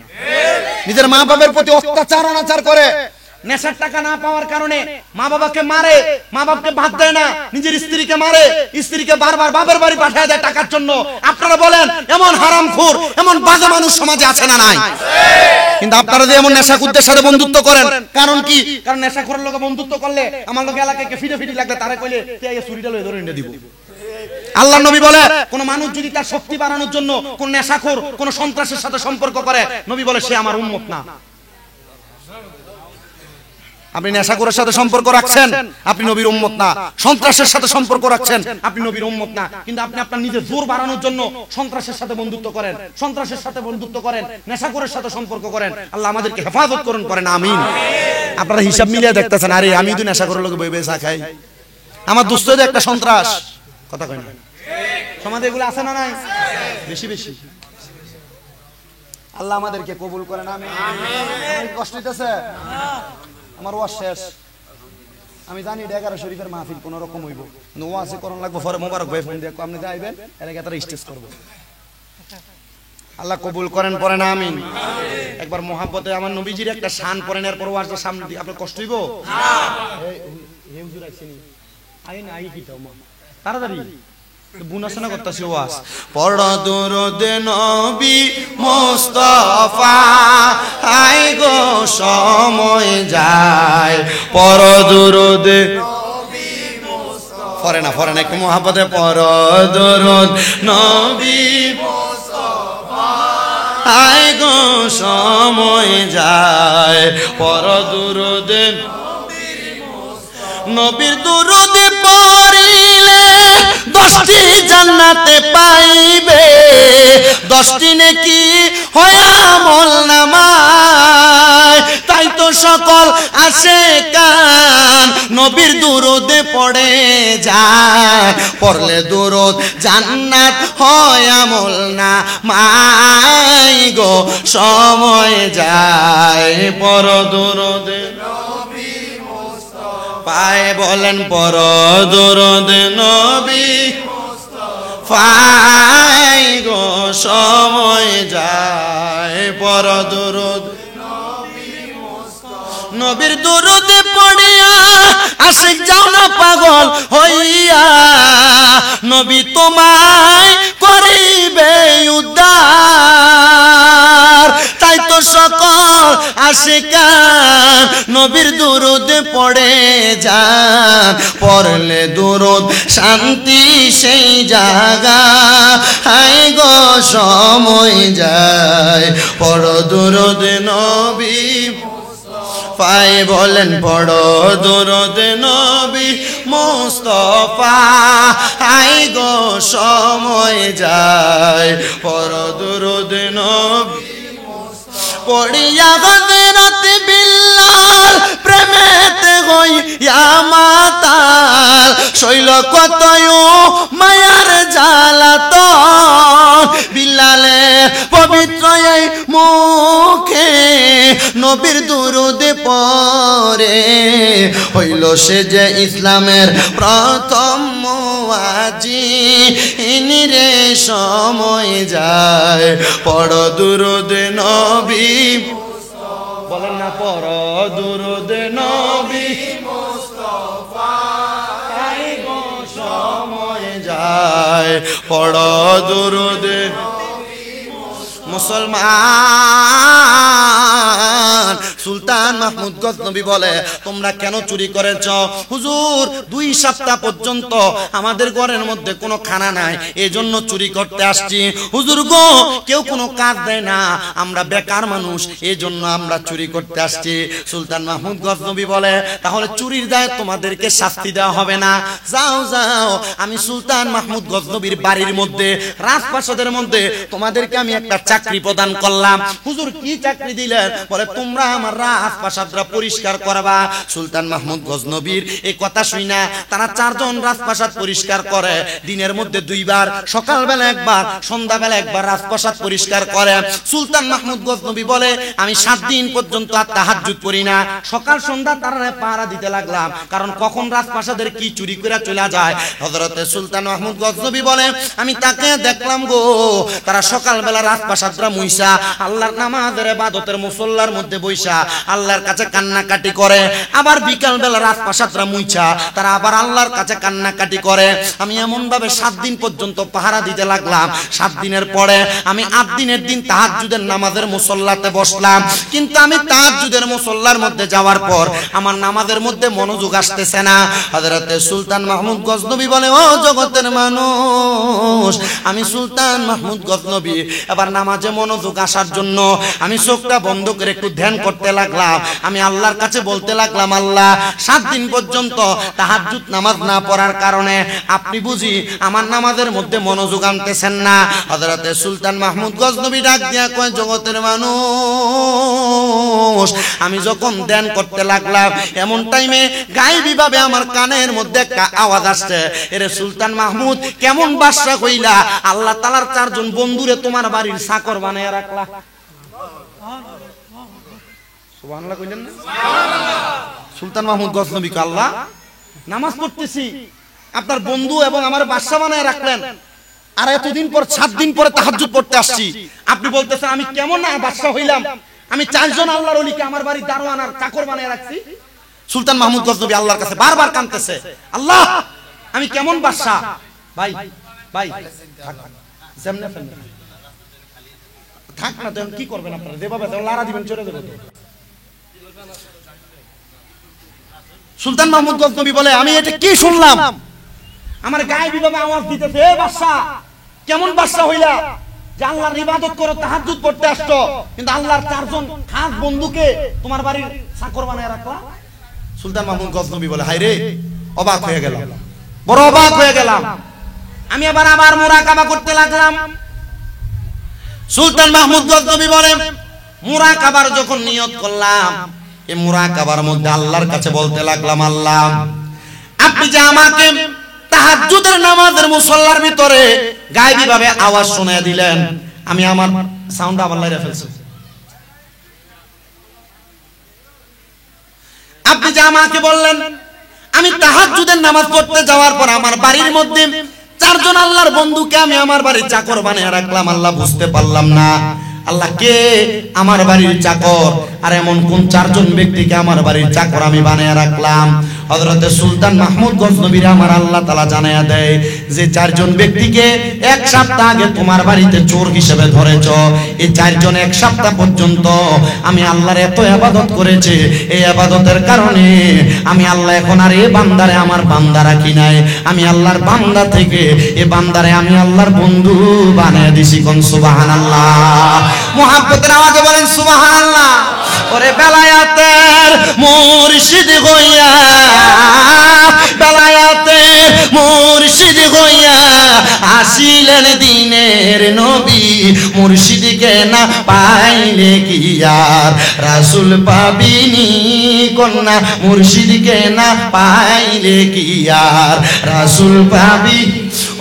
A: নিজের মা বাবার প্রতি অত্যাচার অনাচার করে, নেশার টাকা না পাওয়ার কারণে মা বাবাকে মারে, মা বাবাকে ভাত দেয় না, নিজের স্ত্রীকে মারে, স্ত্রীকে বারবার বাবার বাড়ি পাঠিয়ে দেয় টাকার জন্য। আপনারা বলেন, এমন হারামখোর, এমন বাজে মানুষ সমাজে আছে না নাই? কিন্তু আপনারা যে এমন নেশাখোরদের সাথে বন্ধুত্ব করেন, কারণ কি? কারণ নেশাখোরের লোকে বন্ধুত্ব করলে আমার লোকে এলাকাকে ফিরে ফিরে লাগবে, তারা কইলে চুরিটা লয়ে ধরে এনে দিব। আল্লাহর নবী বলে, কোন মানুষ যদি তার শক্তি বাড়ানোর জন্য কোন নেশাখোর, কোন সন্ত্রাসের সাথে সম্পর্ক করে, নবী বলে সে আমার উম্মত না। আপনি নেশাখোরের সাথে সম্পর্ক রাখছেন, আপনি নবীর উম্মত না। সন্ত্রাসের সাথে সম্পর্ক রাখছেন, আপনি নবীর উম্মত না। কিন্তু আপনি আপনার নিজের জোর বাড়ানোর জন্য সন্ত্রাসের সাথে বন্ধুত্ব করেন, সন্ত্রাসের সাথে বন্ধুত্ব করেন, নেশাখোরের সাথে সম্পর্ক করেন। আল্লাহ আমাদেরকে হেফাজত করুন, করেন আমিন। আপনারা হিসাব মিলিয়ে দেখতেছেন, আরে আমি তো নেশাখোরের লোকে বই বই চা খাই, আমার দোস্ত একটা সন্ত্রাস। কথা কয় না? সমাজে এগুলো আছে না নাই? বেশি বেশি। আল্লাহ আমাদেরকে কবুল করেন, আমিন। কষ্ট হইতেছে? আমার ওয়াজ শেষ। আমি জানি এটা 11 শরীফের মাহফিল কোন রকম হইব, ওয়াজে করণ লাগবে। পরে মোবারক ভাই ফোন দিয়ে আপনি যাইবেন, এলাকা তারা স্টেজ করব। আল্লাহ কবুল করেন, পড়েন আমিন। একবার মোহাব্বতে আমার নবীজির একটা শান পড়েন, এরপর ওয়াজের সামনে দিয়ে আপনার কষ্ট হইব? এই হুজুর আইছেনি আই না আই কি তো তাড়াতাড়ি বুনাসনা করতেছি ওয়াজ। পড় দুরূদ নবী মুস্তাফা, আই গো সময় যায়। পড় দুরূদ নবী মুস্তাফা, পড়ে না পড়ে না একটু মোহাব্বতে। পড় দুরূদ নবী মুস্তাফা, আই গো সময় যায়। পড় দুরূদ নবীর দুরূদ পড়িলে 10টি জান্নাতে পাইবে, 10টি নেকি হয় আমল নামায়। তাই তো সকল আশিকান নবীর দুরূদ পড়ে যায়। পড়লে দুরূদ জান্নাত হয় আমল নামায় গো সময় যায়। পড় দুরূদ পায়, বলেন পড় দুরূদ নবী পায় গো সময় যায়। পড় দুরূদ নবীর দুরূদ পড়িয়া আশিক যাও না পাগল হইয়া, নবী তোমায় করিবে উদ্ধার। তাই তো সকল আশিকান নবীর দুরূদ পড়ে যান। পড়লে দুরূদ শান্তি সেই জায়গা, হাই গো সময় যায়। পড় দুরূদ নবী পাই, বলেন পড় দুরূদ নবী মুস্তাফা, আই গো সময় যায়। পড় দুরূদ নবী পড়িয়া হযরত বিল্লাল প্রেমেতে হইয়া মাতাল, শৈল কতয় মায়ার জ্বালাতন। বিল্লালের পবিত্র এই মুখে নবীর দুরূদ পড়ে, হইল সে যে ইসলামের প্রথম মুয়াজ্জিন রে সময় যায়। পড় দুরূদ নবী, বলেন না পড় দুরূদ নবী মুস্তাফা, আই গো সময় যায়। পড় দুরূদ মুসলমান। সুলতান মাহমুদ গজনবী বলে, তোমরা কেন চুরি করেছ? হুজুর 2 সপ্তাহ পর্যন্ত আমাদের ঘরের মধ্যে কোনো খানা নাই, এজন্য চুরি করতে আসছি। হুজুর গো, কেউ কোনো কাজ দেয় না, আমরা বেকার মানুষ, এজন্য আমরা চুরি করতে আসছি। সুলতান মাহমুদ গজনবী বলে, তাহলে চুরির দায়ে তোমাদেরকে শাস্তি দেওয়া হবে না। যাও যাও, আমি সুলতান মাহমুদ গজনবীর বাড়ির মধ্যে রাজপ্রাসাদের মধ্যে তোমাদেরকে আমি একটা চাকরি প্রদান করলাম। হুজুর কি চাকরি দিলেন? বলে, তোমরা আমার রাজপ্রাসাদরা পরিষ্কার করবা। সুলতান মাহমুদ গজনবীর এই কথা শুনা তারা 4 জন রাজপ্রাসাদ পরিষ্কার করে। দিনের মধ্যে 2 বার, সকালবেলা একবার, সন্ধ্যাবেলা একবার রাজপ্রাসাদ পরিষ্কার করে। সুলতান মাহমুদ গজনবী বলে, আমি 7 দিন পর্যন্ত আর তাহাজ্জুদ করি না, সকাল সন্ধ্যা তারা পাহারা দিতে লাগলাম, কারণ কখন রাজপ্রাসাদের কি চুরি করে চলে যায়। হযরতে সুলতান মাহমুদ গজনবী বলে, আমি তাকে দেখলাম গো, তারা সকালবেলা রাজপ্রাসাদরা মুইসা আল্লাহর নামাজের ইবাদতের মুসল্লার মধ্যে বইসা আল্লাহর কাছে কান্নাকাটি করে। আবার বিকাল বেলা রাজপ্রাসাদরা মুইসা তারা আবার আল্লাহর কাছে কান্নাকাটি করে। আমি এমন ভাবে 7 দিন পর্যন্ত পাহারা দিতে লাগলাম। 7 দিনের পরে আমি 8 দিনের দিন তাহাজ্জুদের নামাজের মুসল্লাতে বসলাম, কিন্তু আমি তাহাজ্জুদের মুসল্লার মধ্যে যাওয়ার পর আমার নামাজের মধ্যে মনোযোগ আসতেছে না। হযরতে সুলতান মাহমুদ গজনবী বলে, ও জগতের মানুষ, আমি সুলতান মাহমুদ গজনবী এবার নামাজে মনোযোগ আসার জন্য আমি চোখটা বন্ধ করে একটু ধ্যান করতে লাগলাম। আমি আল্লাহর কাছে বলতে লাগলাম, আল্লাহ, 7 দিন পর্যন্ত তাহাজ্জুদ নামাজ না পড়ার কারণে আপনি বুঝি আমার নামাজের মধ্যে মনোযোগ আনতেছেন না। হযরতে সুলতান মাহমুদ গজনবী ডাক দিয়া কয়, জগতের মানুষ, মানুষ। আমি যখন ধ্যান করতে লাগলাম এমন টাইমে গায়েবী ভাবে আমার কানের মধ্যে একটা আওয়াজ আসছে, এরে সুলতান মাহমুদ কেমন বাদশা হইলা, আল্লাহ তাআলার চারজন বন্ধুরে তোমার বাড়ির চাকর বানায় রাখলা। সুবহানাল্লাহ কইলেন না? সুলতান মাহমুদ গজনবী কে আল্লাহ নামাজ পড়তেছি, আপনার বন্ধু এবং আমার বাদশা বানায় রাখলেন, আর এতদিন পর 7 দিন পরে তাহাজ্জুদ পড়তে আসছি, আপনি বলতেছেন আমি কেমন না বাদশা হইলাম, আমি 4 জন আল্লাহর ওলিকে আমার বাড়ির দারোয়ান আর চাকর বানায় রাখছি। সুলতান মাহমুদ গজনবী আল্লাহর কাছে বারবার কাঁদতেছে, আল্লাহ আমি কেমন বাদশা। ভাই ভাই যেমনে ফেলবেন থাক না, তো কি করবেন আপনারা, যেভাবে লারা দিবেন চলে যাবে। সুলতান মাহমুদ গজনবী বলে আমি এটা কি শুনলাম, আমার গায়ে বিভাবে আওয়াজ দিতেছে, এ বাদশা কেমন বাদশা হইলা যে আল্লাহর ইবাদত করো, তাহাজ্জুদ পড়তে আসছো, কিন্তু আল্লাহর 4 জন খাস বন্ধুকে তোমার বাড়ির চাকর বানায় রাখলা। সুলতান মাহমুদ গজনবী বলে হায় রে, অবাক হয়ে গেলাম, বড় অবাক হয়ে গেলাম। আমি আবার মুরাকাবা করতে লাগলাম। সুলতান মাহমুদ গজনবী বলে মুরাকাবার যখন নিয়ত করলাম, এই মুরাকাবার মধ্যে আল্লাহর কাছে বলতে লাগলাম, আল্লাহ আপনি যে আমাকে তাহাজ্জুদের নামাজের মুসল্লার ভিতরে গায়েবী ভাবে আওয়াজ শোনায় দিলেন, আমি আমার সাউন্ড আবার লাইরা ফেলছি, আপনি যে আমাকে বললেন আমি তাহাজ্জুদের নামাজ পড়তে যাওয়ার পর আমার বাড়ির মধ্যে 4 জন আল্লাহর বন্ধুকে আমি আমার বাড়ির চাকর বানিয়ে রাখলাম, আল্লাহ বুঝতে পারলাম না আল্লাহ কে আমার বাড়ির চাকর, আর এমন কোন 4 জন ব্যক্তিকে আমার বাড়ির চাকর আমি বানিয়ে রাখলাম। হযরত সুলতান মাহমুদ গজনবী আমার আল্লাহ তাআলা জানায়া দেয় যে 4 জন ব্যক্তিকে 1 সপ্তাহ আগে তোমার বাড়িতে চোর হিসেবে ধরেছো, এই 4 জন 1 সপ্তাহ পর্যন্ত আমি আল্লাহর এত ইবাদত করেছে, এই ইবাদতের কারণে আমি আল্লাহ এখন আর এই বান্দারে আমার বান্দা রাখি নাই, আমি আল্লাহর বান্দা থেকে এই বান্দারে আমি আল্লাহর বন্ধু বানিয়ে দিছি। কোন সুবহানাল্লাহ, মুহাব্বতের আওয়াজে বলেন সুবহানাল্লাহ। ওরে বেলায়াতের মুর্শিদ হইয়া, বেলায়াতের মুর্শিদ হইয়া আসিলেন দিনের নবী, মুর্শিদকে না পাইলে কি আর রাসূল পাবিনি কন্যা, মুর্শিদকে না পাইলে কি আর রাসূল পাবি।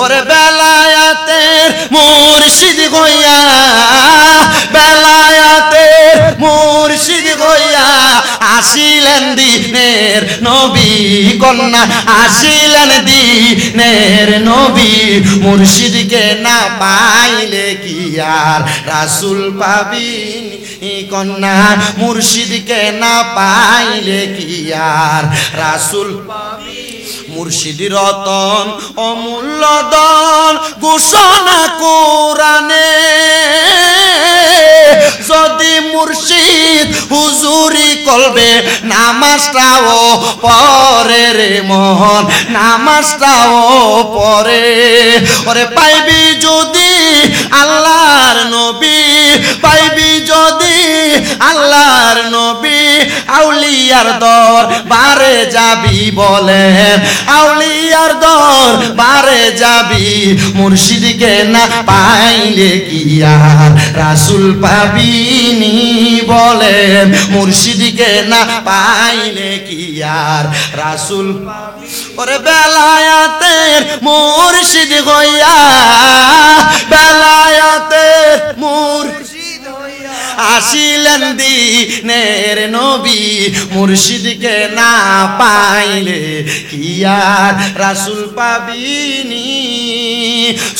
A: ওরে বেলায়াতের মুর্শিদ হইয়া, বেলায়াতের মুর্শিদ হইয়া আসিলেন দিনের নবী কন্যা, আসিলেন দিনের নবী, মুর্শিদকে না পাইলে কি আর রাসূল পাবিনি কন্যা, মুর্শিদকে না পাইলে কি আর রাসূল পাবি। মুর্শিদি রতন অমূল্য দন ঘোষণা কোরআনে, যদি মুর্শিদ হুজুরি কলবে নামাজটাও পরে রে মন, নামাজটাও পরে। ওরে পাইবি যদি আল্লাহর নবী, পাইবি যদি আল্লাহর নবী, আউলিয়ার দরবারে যাবি বলেন, আউলিয়ার দরবারে যাবি, মুর্শিদকে না পাইলে কি আর রাসূল পাবিনি বলেন, মুর্শিদকে না পাইলে কি আর রাসূল পাবি। ওরে বেলায়াতের মুর্শিদ হইয়া, বেলায়াতের মুর্শিদ হইয়া আসিলেন দিনের নবী, মুর্শিদকে না পাইলে কি আর রাসূল পাবিনি।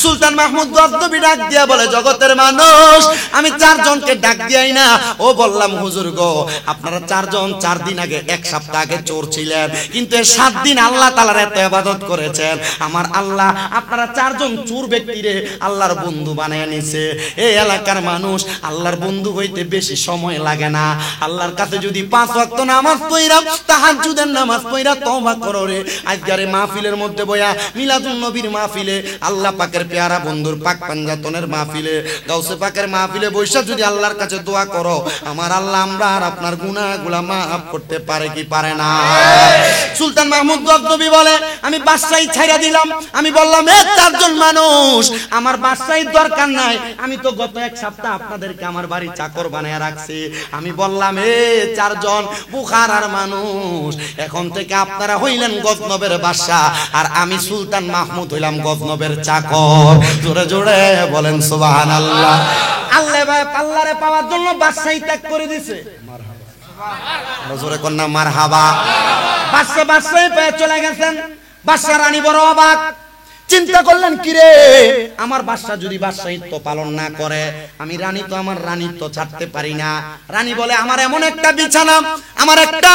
A: সুলতান মাহমুদ গজনবী ডাক দিয়া বলে জগতের মানুষ, আমি 4 জনকে ডাক দিয়াই না, ও বললাম হুজুর গো আপনারা 4 জন 4 দিন আগে 1 সপ্তাহ আগে চোর ছিলেন, কিন্তু 7 দিন আল্লাহ তাআলার এত ইবাদত করেছেন, আমার আল্লাহ আপনারা 4 জন চোর ব্যক্তিরে আল্লাহর বন্ধু বানায় নিছে। এই এলাকার মানুষ আল্লাহর বন্ধু হইতে বেশি সময় লাগে না, আল্লাহর কাছে যদি 5 ওয়াক্ত নামাজ পড়া, তাহাজ্জুদের নামাজ পড়া তওবা করো রে, আজকের মাহফিলের মধ্যে বয়া মিলাদুন নবীর মাহফিলে, আল্লাহ পাকের পেয়ারা বন্ধুর পাক পাঞ্জাতনের মাহফিলে, গাউসে পাকের মাহফিলে বৈশা যদি আল্লাহর কাছে দোয়া করো, আমার আল্লাহ আমরা আর আপনার গুনাহগুলো maaf করতে পারে কি পারে না। সুলতান মাহমুদ গজনবী বলে আমি বাদশাহী ছাইরা দিলাম, আমি বললাম এ 4 জন মানুষ আমার বাদশাহীর দরকার নাই, আমি তো গত 1 সপ্তাহ আপনাদেরকে আমার বাড়ি চাকর বানায় রাখছে। আমি বললাম এ চারজন বুখারার মানুষ, এখন থেকে আপনারা হইলেন গজনবের বাদশা, আর আমি সুলতান মাহমুদ হইলাম গজনবের চাকর। জোরে জোরে বলেন সুবহানাল্লাহ। আল্লাহ আল্লাহরে পাওয়ার জন্য বাদশাহী ত্যাগ করে দিছে। মারহাবা, জোরে কন্যা মারহাবা। বাদশাহী পেয়ে চলে গেছেন। বাদশা রানী বড় অবাক, চিন্তা করলেন কিরে আমার বাদশা যদি বাদশাহিত্ব পালন না করে, আমি রানী তো আমার রানীত্ব ছাড়তে পারি না। রানী বলে আমার এমন একটা বিছানা, আমার একটা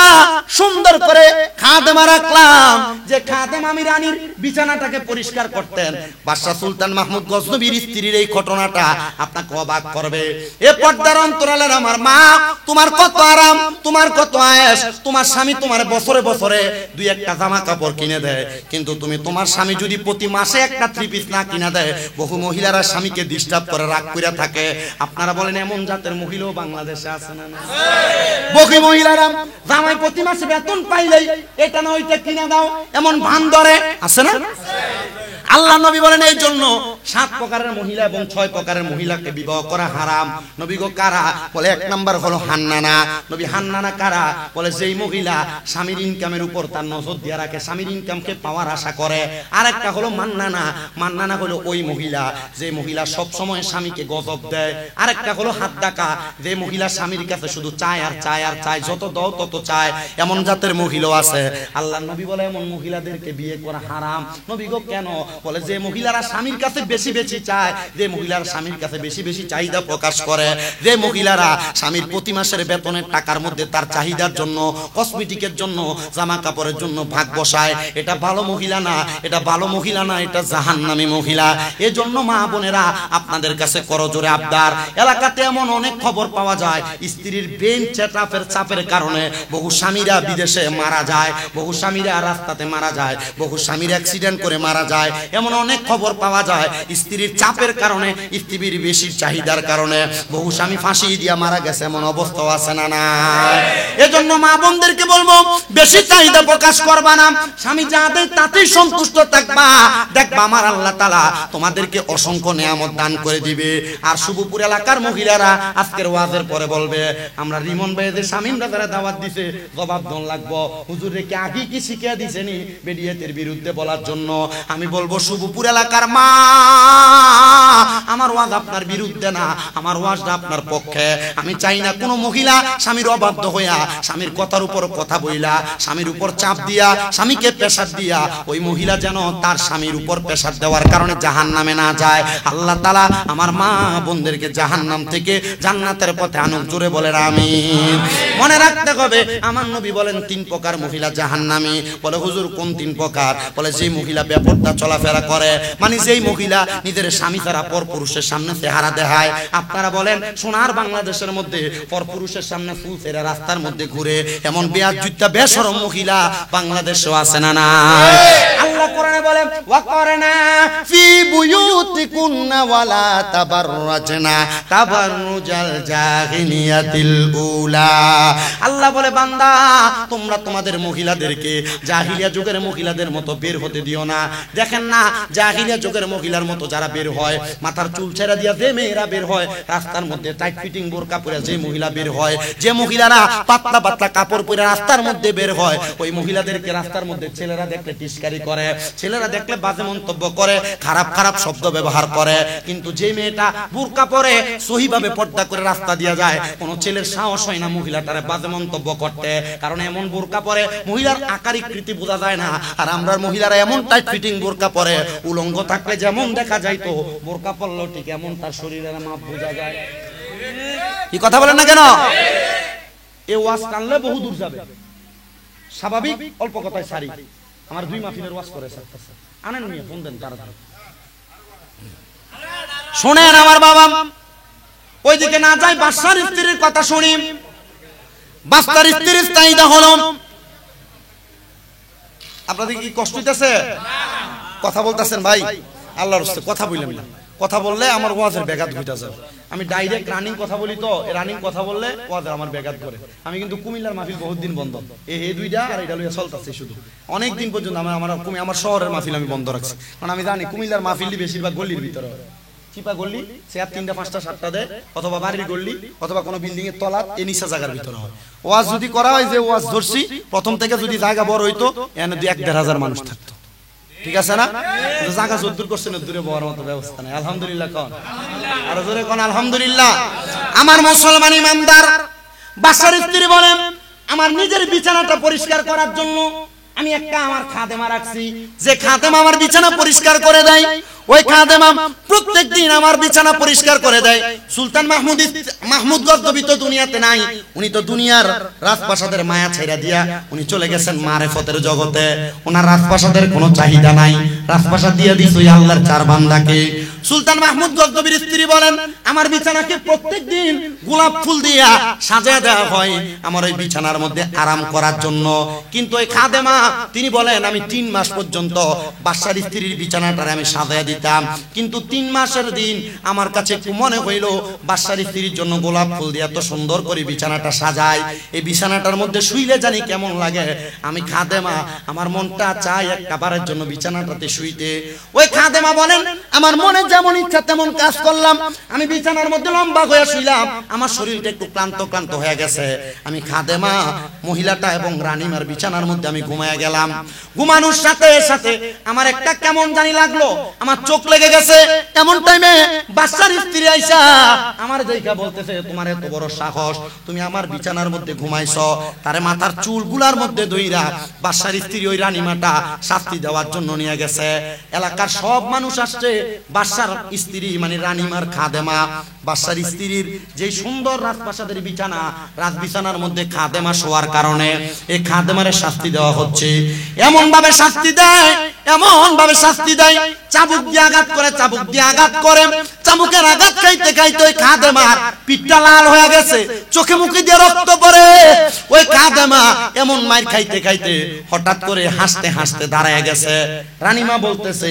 A: সুন্দর করে খাদেমা রাখলাম, যে খাদেম আমি রানীর বিছানাটাকে পরিষ্কার করতেন। বাদশা সুলতান মাহমুদ গজনবীর স্ত্রীর এই ঘটনাটা আপনাকে অবাক করবে। এ পর্দার অন্তরালের আমার মা, তোমার কত আরাম, তোমার কত আয়েশ, তোমার স্বামী তোমার বছরে বছরে দুই একটা জামা কাপড় কিনে দেয়, কিন্তু তুমি তোমার স্বামী যদি প্রতি মাসে একটা থ্রি পিস না কিনা দেয়, বহু মহিলারা স্বামীকে ডিস্টার্ব করে রাগ করে থাকে। আপনারা বলেন এমন জাতের মহিলাও বাংলাদেশে আছে না? বহু মহিলারা জামাই প্রতি মাসে বেতন পাইলেই এটা না ওইটা কিনা দাও এমন ভান ধরে, আছে না? আল্লাহ নবী বলেন এই জন্য 7 প্রকারের মহিলা এবং 6 প্রকারের মহিলাকে বিবাহ করা হারাম। নবী গো কারা? বলে 1 নাম্বার হলো হান্নানা। নবী হান্নানা কারা? বলে যেই মহিলা স্বামীর ইনকামের উপর তার নজর দিয়ে রাখে, স্বামীর ইনকামকে পাওয়ার আশা করে। আরেকটা হলো মান্নানা। মান্নানা হলো ওই মহিলা যে মহিলা সব সময় স্বামীকে গজব দেয়। আরেকটা হলো হাদ্দাকা, যে মহিলা স্বামীর কাছে শুধু চায় আর চায় আর চায়, যত দাও তত চায়। এমন জাতের মহিলাও আছে। আল্লাহ নবী বলে এমন মহিলাদেরকে বিয়ে করা হারাম। নবী গো কেন? বলে যে মহিলারা স্বামীর কাছে বেশি বেশি চায়, যে মহিলারা স্বামীর কাছে বেশি বেশি চাহিদা প্রকাশ করে, যে মহিলারা স্বামীর প্রতি মাসের বেতনের টাকার মধ্যে তার চাহিদার জন্য, কসমেটিকের জন্য, জামা কাপড়ের জন্য ভাগ বসায়, এটা ভালো মহিলা না, এটা ভালো মহিলা না, এটা জাহান্নামী মহিলা। এজন্য মা বোনেরা আপনাদের কাছে করজোরে আবদার, এলাকাতে এমন অনেক খবর পাওয়া যায় স্ত্রীর ব্রেন চাপের কারণে বহু স্বামীরা বিদেশে মারা যায়, বহু স্বামীরা রাস্তাতে মারা যায়, বহু স্বামীর অ্যাক্সিডেন্ট করে মারা যায়। এমন অনেক খবর পাওয়া যায় স্ত্রীর চাপের কারণে, স্ত্রীর বেশি চাহিদার কারণে বহু স্বামী ফাঁসি দিয়ে মারা গেছে, এমন অবস্থা আছে না না? এজন্য মা বোনদেরকে বলবো বেশি চাহিদা প্রকাশ করবা না, স্বামী যা দেয় তাতেই সন্তুষ্ট থাকবা। দেখবা আমার আল্লাহ তাআলা তোমাদেরকে অসংখ্য নিয়ামত দান করে দিবে। আর শুভপুর এলাকার মহিলারা আজকের ওয়াজের পরে বলবে আমরা রিমন ভাইদের স্বামীরা যারা দাওয়াত দিছে জবাব দন লাগবো, হুজুর রেখে আগে কি শিখিয়ে দিছেনি বেডিয়েতের বিরুদ্ধে বলার জন্য। আমি বলবো শুভপুর এলাকার মা, আমার ওয়াজ আপনার বিরুদ্ধে না, আমার ওয়াজটা আপনার পক্ষে। আমি চাই না কোনো মহিলা স্বামীর অবাধ্য হইয়া, স্বামীর কথার উপর কথা বইলা, স্বামীর উপর চাপ দিয়া, স্বামীকে প্রেসার দিয়া ওই মহিলা যেন তার স্বামীর উপর প্রেসার দেওয়ার কারণে জাহান্নামে না যায়। আল্লাহ তাআলা আমার মা বোনদেরকে জাহান্নাম থেকে জান্নাতের পথে আনুক। জোরে বলেন আমিন। মনে রাখতে হবে আমার নবী বলেন 3 প্রকার মহিলা জাহান্নামী। বলে হুজুর কোন 3 প্রকার? বলে যে মহিলা বেপরদা চলাফেরা করে, মানে যেই মহিলা নিজের স্বামী ছাড়া পরপুরুষের সামনে চেহারা দেখায়। আপনারা বলেন সোনার বাংলাদেশের মধ্যে পরপুরুষের সামনে ফুল ছেড়ে রাস্তার মধ্যে ঘুরে এমন বেয়াজ্জুতা বেশরম মহিলা বাংলাদেশেও আছে না না? আল্লাহ কোরআনে বলেন ওয়াকরনা ফি বুয়ুতিকুন্না ওয়ালা তাবাররাজনা তাবাররুজাল জাহিলিয়াতিল উলা। আল্লাহ বলে বান্দা তোমরা তোমাদের মহিলাদেরকে জাহিলিয়া যুগের মহিলাদের মতো বের হতে দিও না। দেখেন না জাহিলিয়া যুগের মহিলার মতো যারা বের হয়, মাথার চুল ছেড়ে দিয়া যে মেয়েরা বের হয়, রাস্তার মধ্যে টাইট ফিটিং বোরকা পরে যে মহিলা বের হয়, যে মহিলারা পাতলা পাতলা কাপড় পরে রাস্তার মধ্যে বের হয়, ওই মহিলাদেরকে রাস্তার মধ্যে ছেলেরা দেখলে টিস্কারি করে, ছেলেরা দেখলে বাজে মন্তব্য করে, খারাপ খারাপ শব্দ ব্যবহার করে। কিন্তু যে মেয়েটা বোরকা পরে সহিভাবে পর্দা করে রাস্তা দিয়া যায়, কোনো ছেলের সাহস হয় না মহিলাটারে বাজে মন্তব্য করতে, কারণ এমন বোরকা পরে মহিলার আকারিকৃতি বোঝা যায় না। আর আমরা মহিলারা এমন টাইট ফিটিং বোরকা পরে, উলঙ্গ থাকলে যেমন দেখা যায় তো বোরকা পরলেও ঠিক এমন তার শরীরের মাপ বোঝা যায়। কি কথা বলেন না কেন? এই ওয়াজ টানলে বহু দূর যাবে। স্বাভাবিক অল্প কথায় সারি। আমার 2 মাহফিলের ওয়াজ করে আনেন নিয়ে ফোন দেন তাড়াতাড়ি। শোনেন আমার বাবা, ওইদিকে না যাই বাদশার স্ত্রীর কথা শুনি। বাদশার স্ত্রীর চাহিদা হলো, আপনাদের কি কষ্ট হইতেছে? কথা বলতেছেন ভাই? আল্লাহর রাস্তে কথা বললেন না, কথা বললে আমার ওয়াজের ব্যাঘাত ঘটে যাবে। আমি ডাইরেক্ট রানিং কথা বলি, তো রানিং কথা বললে ওয়াজের আমার ব্যাঘাত করে। আমি কিন্তু কুমিল্লার মাহফিল বহুত দিন বন্ধ, এই 2টা আর এটা লইয়া চলতেছে শুধু অনেক দিন পর্যন্ত। আমার শহরের মাহফিল আমি বন্ধ রাখছি, কারণ আমি জানি কুমিল্লার মাহফিলই বেশিরভাগ গলির ভিতরে। চিপা গল্লি সে আর 3টা 5টা 7টা দেয়, অথবা বাড়ির গল্লি অথবা কোনো বিল্ডিং এর তলা এই নিচা জায়গার ভিতরে হয়। ওয়াজ যদি করা হয় যে ওয়াজ ধরছি প্রথম থেকে যদি জায়গা বড় হইতো এখানে 2-1.5 মানুষ থাকতো, ঠিক আছে না? জায়গা যদ্দূর করছেন দূরে বড় মতো ব্যবস্থা নাই। আলহামদুলিল্লাহ কোন আর জোরে কোন আলহামদুলিল্লাহ। আমার মুসলমান ইমানদার বাসার স্ত্রী বলেন আমার নিজের বিছানাটা পরিষ্কার করার জন্য আমি একটা আমার খাদেমা রাখছি, যে খাদেমা আমার বিছানা পরিষ্কার করে দেয়। ওই খাদেমা প্রত্যেকদিন আমার বিছানা পরিষ্কার করে দেয়। সুলতান মাহমুদ গজনবী তো দুনিয়াতে নাই, উনি তো দুনিয়ার রাজপ্রাসাদের মায়া ছেড়ে দিয়া উনি চলে গেছেন মারেফতের জগতে। ওনার রাজপ্রাসাদের কোনো চাহিদা নাই, রাজপ্রাসাদ দিয়ে দিছে ওই আল্লাহর 4 বান্দাকে। সুলতান মাহমুদ গজনবীর স্ত্রী বলেন আমার বিছানাকে প্রত্যেকদিন গোলাপ ফুল দিয়া সাজিয়ে দেওয়া হয় আমার ওই বিছানার মধ্যে আরাম করার জন্য। কিন্তু ওই খাদেমা তিনি বলেন আমি 3 মাস পর্যন্ত বাদশার স্ত্রীর বিছানাটারে আমি সাজিয়ে দিতাম, কিন্তু 3 মাসের দিন আমার কাছে মনে হইল বাদশার স্ত্রীর জন্য গোলাপ ফুল দিয়ে এত সুন্দর করে বিছানাটা সাজায়, এই বিছানাটার মধ্যে শুইলে জানি কেমন লাগে। আমি খাদেমা আমার মনটা চাই একটা বারের জন্য বিছানাটাতে শুইতে। ওই খাদেমা বলেন আমার মনে যেমন ইচ্ছা তেমন কাজ করলাম, আমি বিছানার মধ্যে লম্বা হয়ে শুইলাম, আমার শরীরটা একটু ক্লান্ত হয়ে গেছে। আমি খাদেমা মহিলাটা এবং রানীমার বিছানার মধ্যে আমি ঘুমায় গেলাম। ঘুমানোর সাথে সাথে আমার একটা কেমন জানি লাগলো, আমার চোখ লেগে গেছে। এমন টাইমে বাদশার স্ত্রী আইসা আমার দেখা বলতেছে তোমার এত বড় সাহস, তুমি আমার বিছানার মধ্যে ঘুমাইছো। তারে মাথার চুলগুলার মধ্যে দইরা বাদশার স্ত্রী ওই রানীমাটা শাস্তি দেওয়ার জন্য নিয়ে গেছে। এলাকার সব মানুষ আসছে, বাদশার স্ত্রী মানে রানীমার খাদেমা বাদশার স্ত্রীর যে সুন্দর রাজপ্রাসাদের বিছানা, রাজ বিছানার মধ্যে খাদেমা শোয়ার কারণে এই খাদেমারে শাস্তি দেওয়া হচ্ছে। এমন ভাবে শাস্তি দেয়, এমন ভাবে শাস্তি দেয়, চাবুক দিয়ে আঘাত করে, চাবুক দিয়ে আঘাত করে। চাবুকের আঘাত খাইতে খাইতে ওই খাদেমার পিঠটা লাল হয়ে গেছে, চোখে মুখে দিয়ে রক্ত পড়ে। ওই খাদেমা এমন মার খাইতে খাইতে হঠাৎ করে হাসতে হাসতে দাঁড়ায় গেছে। রানীমা বলতেছে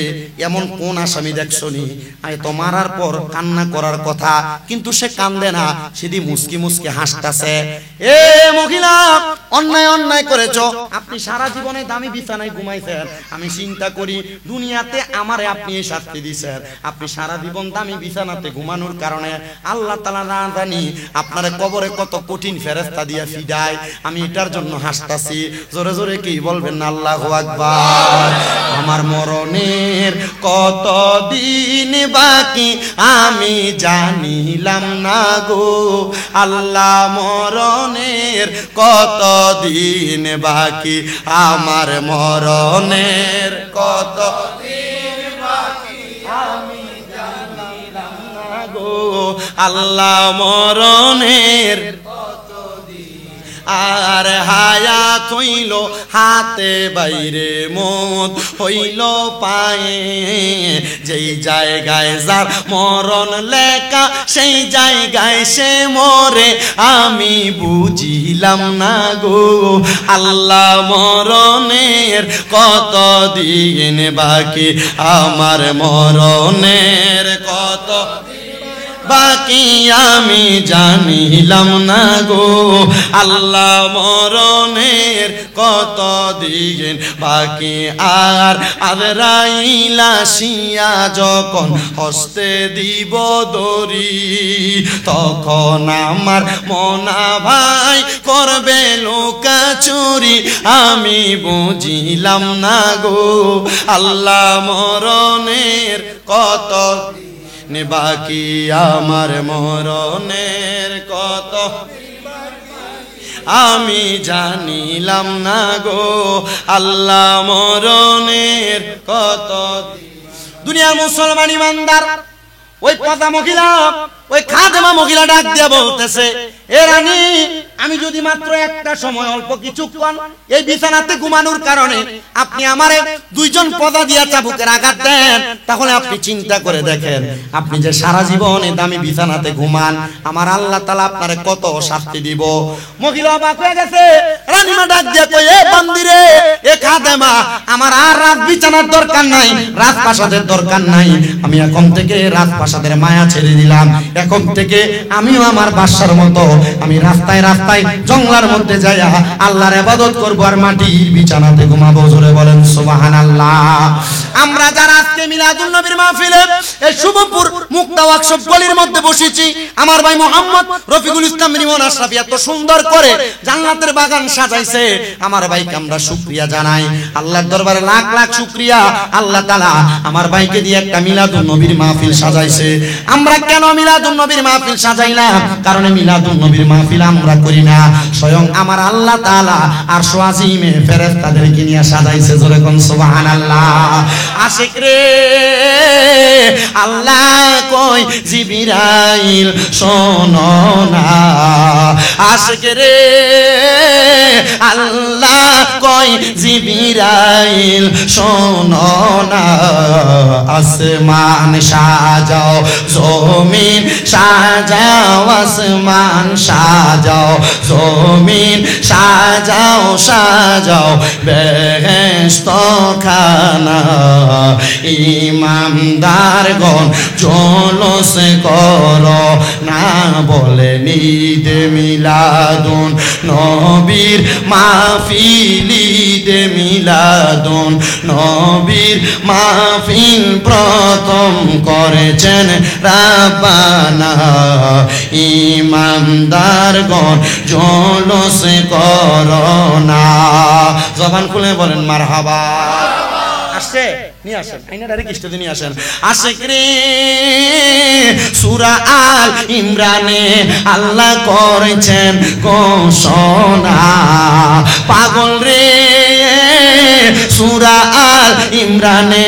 A: এমন কোন আসামি দেখছনি, আয় তো মারার পর কান্না করার কথা কিন্তু সে কান্দে না, সেদি মুস্কি মুস্কি হাসতেছে। এ মহিলা অন্যায় অন্যায় করেছো, আপনি সারা জীবনে দামি বিছানায় ঘুমাইছেন, আমি চিন্তা করি দুনিয়াতে আমারে আপনি এই শাস্তি দিয়েছেন, আপনি সারা জীবন দামি বিছানাতে ঘুমানোর কারণে আল্লাহ তাআলা না জানি আপনারে কবরে কত কঠিন ফেরেশতা দিয়া ফিদায়, আমি এটার জন্য হাসতাছি। জোরে জোরে কি বলবেন না আল্লাহু আকবার। আমার মরণের কত দিন বাকি আমি জানিলাম না গো আল্লাহ, মরণের কত দিন বাকি আমার মরণের কত দিন বাকি আমি জানিলাম না গো আল্লাহ, মরণের আর হায়াত হইল হাতে বাইরে মত হইল পায়ে, যেই জায়গায় যার মরণ লেখা সেই জায়গায় সে মরে, আমি বুঝিলাম না গো আল্লাহ, মরণের কত দিন বাকি আমার মরণের কত বাকি আমি জানিলাম না গো আল্লাহ, মরণের কত দিন বাকি। আর আজরাইলা শিয়া যখন হস্তে দিব দড়ি, তখন আমার মনা ভাই করবে লুকাচুরি, আমি বুঝিলাম না গো আল্লাহ, মরণের কত বাকি আমার মরণের কত আমি জানিলাম না গো আল্লাহ, মরণের কত। দুনিয়ার মুসলমান ইমানদার ওই পদা মহিলা, ওই খাদেমা মহিলা ডাক দিয়ে বলতেছে এ রানী, আমি যদি মাত্র একটা সময় অল্প কিছুক্ষণ এই বিছানাতে ঘুমানোর কারণে আপনি আমারে 2 জন পদা দিয়া চাবুকের আঘাত দেন, তাহলে আপনি চিন্তা করে দেখেন আপনি যে সারা জীবনে দামি বিছানাতে ঘুমান, আমার আল্লাহ তাআলা আপনারে কত শাস্তি দিব। মহিলা অবাক হয়ে গেছে। রানীমা ডাক দিয়ে কই এ বান্দিরে, এ খাদেমা, আমার আর রাত বিছানার দরকার নাই, রাজপ্রাসাদের দরকার নাই, আমি এখন থেকে রাজপ্রাসাদের মায়া ছেড়ে দিলাম, এখন থেকে আমিও আমার বাদশার মতো আমি রাস্তায় রাস্তায় জঙ্গলার মধ্যে যাইয়া আল্লাহর ইবাদত করব আর মাটির বিছানাতে ঘুমাবো। জোরে বলেন সুবহানাল্লাহ। আমরা যারা আজকে মিলাদুন নবীর মাহফিলে এই শুভপুর মুক্তা ওয়াকশপ গলির মধ্যে বসেছি, আমার ভাই মোহাম্মদ রফিকুল ইসলাম রিমন আশরাফি এত সুন্দর করে জান্নাতের বাগান সাজাইছে। আমার ভাইকে আমরা শুকরিয়া জানাই, আল্লাহর দরবারে লাখ লাখ শুকরিয়া। আল্লাহ তাআলা আমার ভাইকে দিয়ে একটা মিলাদুন নবীর মাহফিল সাজাইছে। আমরা কেন মিলাদুন নবীর মাহফিল সাজাইলাম? কারণ মিলাদুন নবীর মাহফিল আমরা করি না, স্বয়ং আমার আল্লাহ তাআলা আরশ আজিমে ফেরেশতাদেরকে নিয়ে সাজাইছে। জোরে কোন সুবহানাল্লাহ। আশিক রে আল্লাহ কই জিবরাইল শোনো না, আশিক রে আল্লাহ কই জিবরাইল শোনো না। আসমান সাজাও জমিন সাজাও, আসমান সাজাও জমিন সাজাও, সাজাও বেহেশত খানা। ইমানদারগণ জলস করো না, বলে ঈদে মিলাদুন নবীর মাহফিল, ঈদে মিলাদুন নবীর মাহফিল প্রথম করেছেন রাব্বানা। ইমানদারগণ জলস করো না। জবান খুলে বলেন মারহাবা। আসছে নিয়ে আসেন, আইনা ডাইরেক্ট স্টেজে নিয়ে আসেন। আশিক রে সূরা আল ইমরানে আল্লাহ করেছেন ঘোষণা, পাগল রে সূরা আল ইমরানে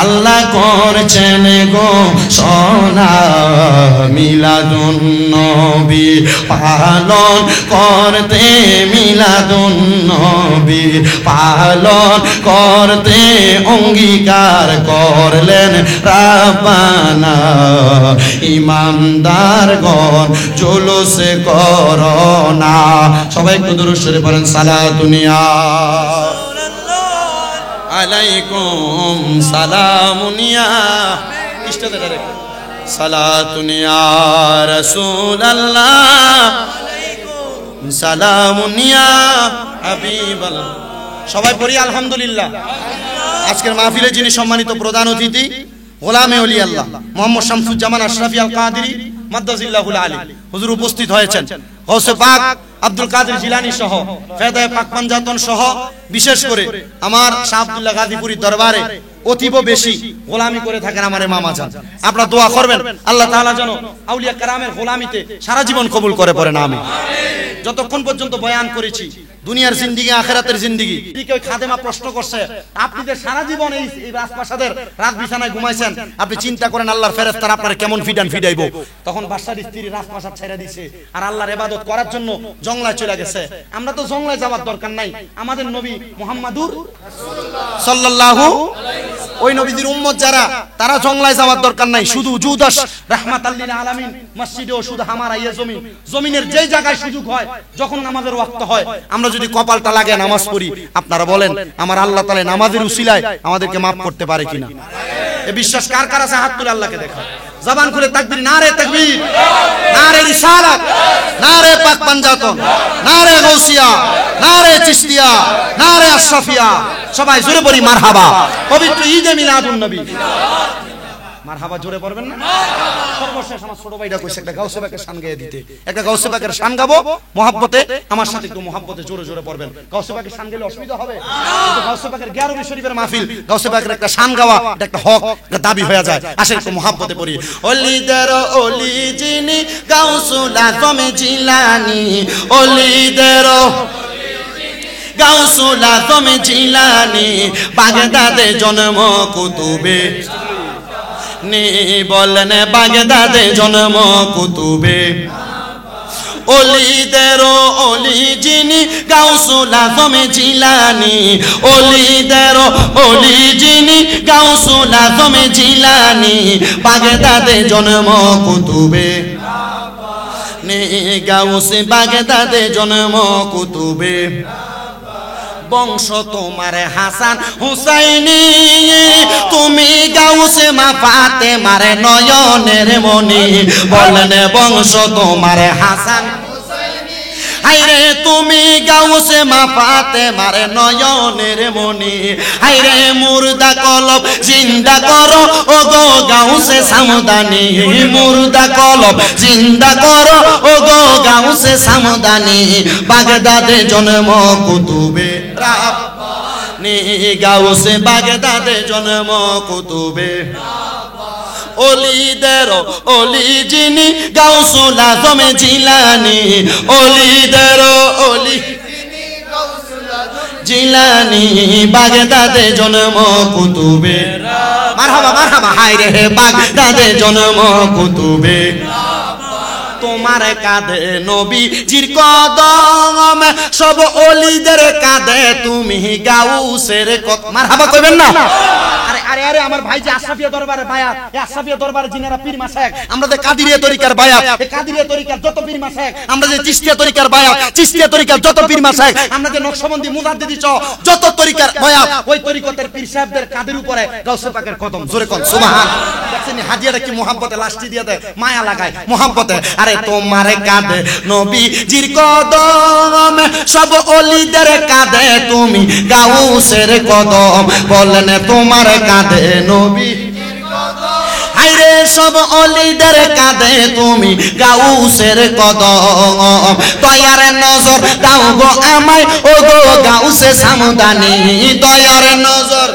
A: আল্লাহ করেছেন ঘোষণা। মিলাদুন নবী পালন করতে, মিলাদুন নবী পালন করতে অঙ্গীকার করলেন রাব্বানা। ইমানদারগণ জুলুস করোনা। সবাই একটু দুরূদ শরীফ পড়েন। সালাতুনিয়া আলাইকুম সালামুনিয়া, ইস্টাতে ডাইরেক্ট সালাতুনিয়া রাসূলুল্লাহ সালামুনিয়া হাবিবাল্লাহ। সবাই পড়ি আলহামদুলিল্লাহ। আজকের মাহফিলে যিনি সম্মানিত প্রধান অতিথি গোলামে ওলি আল্লাহ মোহাম্মদ শামসুজ্জামান আশরাফি আল কাদেরী মাদ্দাজিল্লাহুল আলী হুজুর উপস্থিত হয়েছেন। গৌসে পাক আব্দুল কাদের জিলানী সহ ফেদায়ে পাক পাঞ্জাতন সহ বিশেষ করে আমার শাহ আব্দুল্লাহ গাজীপুরীর দরবারে অতীব বেশি গোলামি করে থাকেন আমার মামা জান। আপনারা দোয়া করবেন আল্লাহ তাআলা যেন আউলিয়া কেরামের গোলামিতে সারা জীবন কবুল করে পড়েন আমিন। যতক্ষণ পর্যন্ত বয়ান করেছি দুনিয়ার জিন্দেগি আখিরাতের জিন্দেগি, কেউ খাদেমা প্রশ্ন করছে আপনি যে সারা জীবন এই রাজপ্রাসাদের রাত বিছানায় ঘুমাইছেন, আপনি চিন্তা করেন আল্লাহর ফেরেশতারা আপনার কেমন ফিডাইবো। তখন বাদশার স্ত্রী রাজপ্রাসাদ ছেড়ে দিয়েছে আর আল্লাহর ইবাদত করার জন্য জঙ্গলায় চলে গেছে। আমরা তো জঙ্গলায় যাওয়ার দরকার নাই, আমাদের নবী মুহাম্মাদুর সাল্লাল্লাহু ওই নবীদের উম্মত যারা তারা জঙ্গলায় যাওয়ার দরকার নাই। শুধু জুদাস রাহমাতাল লিল আলামিন মসজিদে ও শুধু হামারা ইয়ে জমিন, জমিনের যেই জায়গায় সুযোগ হয় যখন নামাজের ওয়াক্ত হয় আমরা যদি কপালটা লাগে নামাজ পড়ি, আপনারা বলেন আমার আল্লাহ তাআলা নামাজের উসিলায় আমাদেরকে maaf করতে পারে কিনা? এই বিশ্বাস কার কার আছে? হাত তুলে আল্লাহকে দেখা। জবান খুলে তাকবীর, নারে তাকবীর, নারে রিসালাত, নারে পাক পাঞ্জাতন, নারে গাউসিয়া, নারে চিশতিয়া, নারে আশরাফিয়া। সবাই জোরে পড়ি মারহাবা। পবিত্র ঈদে মিলাদুন নবী মারহাবা জোরে পড়বেন না? সর্বশেষ আমার ছোট ভাইটা কইছে একটা গাউসে পাকের শান গায়ে দিতে, একটা গাউসে পাকের শান গাবো মহব্বতে। আমার সাথে একটু মহব্বতে জোরে জোরে পড়বেন। গাউসে পাকের শান গেলে অসুবিধা হবে, কিন্তু গাউসে পাকের 11 শরীফের মাহফিল, গাউসে পাকের একটা শান গাওয়া এটা একটা হক, একটা দাবি হয়ে যায়। আসেন একটু মহব্বতে পড়ি। ওলিদের ওলি যিনি গাউসুল আজম জিলানী, ওলিদের গাউসুল আজম জিলানী, বাগদাদে জন্ম কুতুবে নি, বলেন বাগদাদে জন্ম কুতুবে। ওলিদের ওলি যিনি গাউসুল আজম জিলানী, ওলিদের ওলি যিনি গাউসুল আজম জিলানী, বাগদাদে জন্ম কুতুবে নি, গাউসে বাগদাদে জন্ম কুতুবে। বংশ তোমার হাসান হুসাইনি, তুমি গাউসে মা ফাতেমার নয়নের মনি, বলেন বংশ তোমার হাসান হায়রে তুমি গাউসে মা ফাতেমার নয়নের মনি, হায়রে মুর্দা কলব জিন্দা করো ও গো গাউসে সামদানি, মুর্দা কলব জিন্দা করো ও গো গাউসে সামদানি, বাগদাদে জন্ম কুতুবে রাব্বানি, গাউসে বাগদাদে জন্ম কুতুবে ওলিদের ওলি যিনি গাউসুল আজম জিলানি, ওলিদের ওলি জিলানি, বাগদাদে জন্ম কুতুবে মারহাবা মারহাবা, হায়রে বাগদাদে জন্ম কুতুবে, তোমার কাঁধে নবীজির কদম, সব ওলিদের কাঁধে তুমি গাউসের কদম। মারহাবা কইবেন না? আরে আরে আরে আমার ভাই যে আশরাফিয়া দরবারের বায়াত, এই আশরাফিয়া দরবারে যিনারা পীর মাশায়েখ, আমরা যে কাদিরিয়া তরিকার বায়াত, এই কাদিরিয়া তরিকার যত পীর মাশায়েখ, আমরা যে চিশতিয়া তরিকার বায়াত, চিশতিয়া তরিকার যত পীর মাশায়েখ, আমরা যে নকশবন্দি মুজাদ্দিদি চ যত তরিকার বায়াত, ওই তরিকতের পীর সাহেবদের কাঁধের উপরে গাউসে পাকের কদম। জোরে কোন সুবহান। দেখছেন হাজিয়াটা কি মোহাব্বতে লাস্টি দিয়ে দেয়, মায়া লাগায় মোহাব্বতে। আরে তোমার কাঁধে নবীজির কদম, সব ওলিদের কাঁধে তুমি গাউসের কদম, বলেন তোমার কাঁধে নবীজির কদম, হায়রে সব ওলিদের কাঁধে তুমি গাউসের কদম, দয়ার নজর দাও গো আমায় ও গো গাউসে সামদানি, দয়ার নজর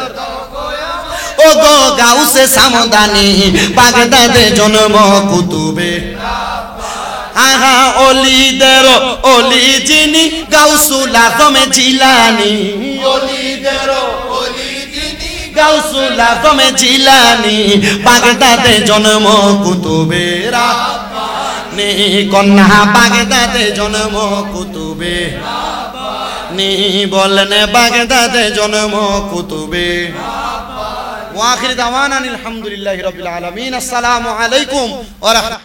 A: ও গো গাউসে সামদানি, বাগদাদে জন্ম কুতুবে আহা, ওলিদের ওলি যিনি গাউসুল আজম জিলানি, ওলিদের ওলি যিনি গাউসুল আজম জিলানি, বাগদাদে জন্ম কুতুবে রাব্বানি, কন্যা বাগদাদে জন্ম কুতুবে রাব্বানি, বলেন বাগদাদে জন্ম কুতুবে রাব্বানি। ওয়া আখির দাওয়ানা আলহামদুলিল্লাহি রাব্বিল আলামিন। আসসালামু আলাইকুম ওয়া রাহমাতুল্লাহ।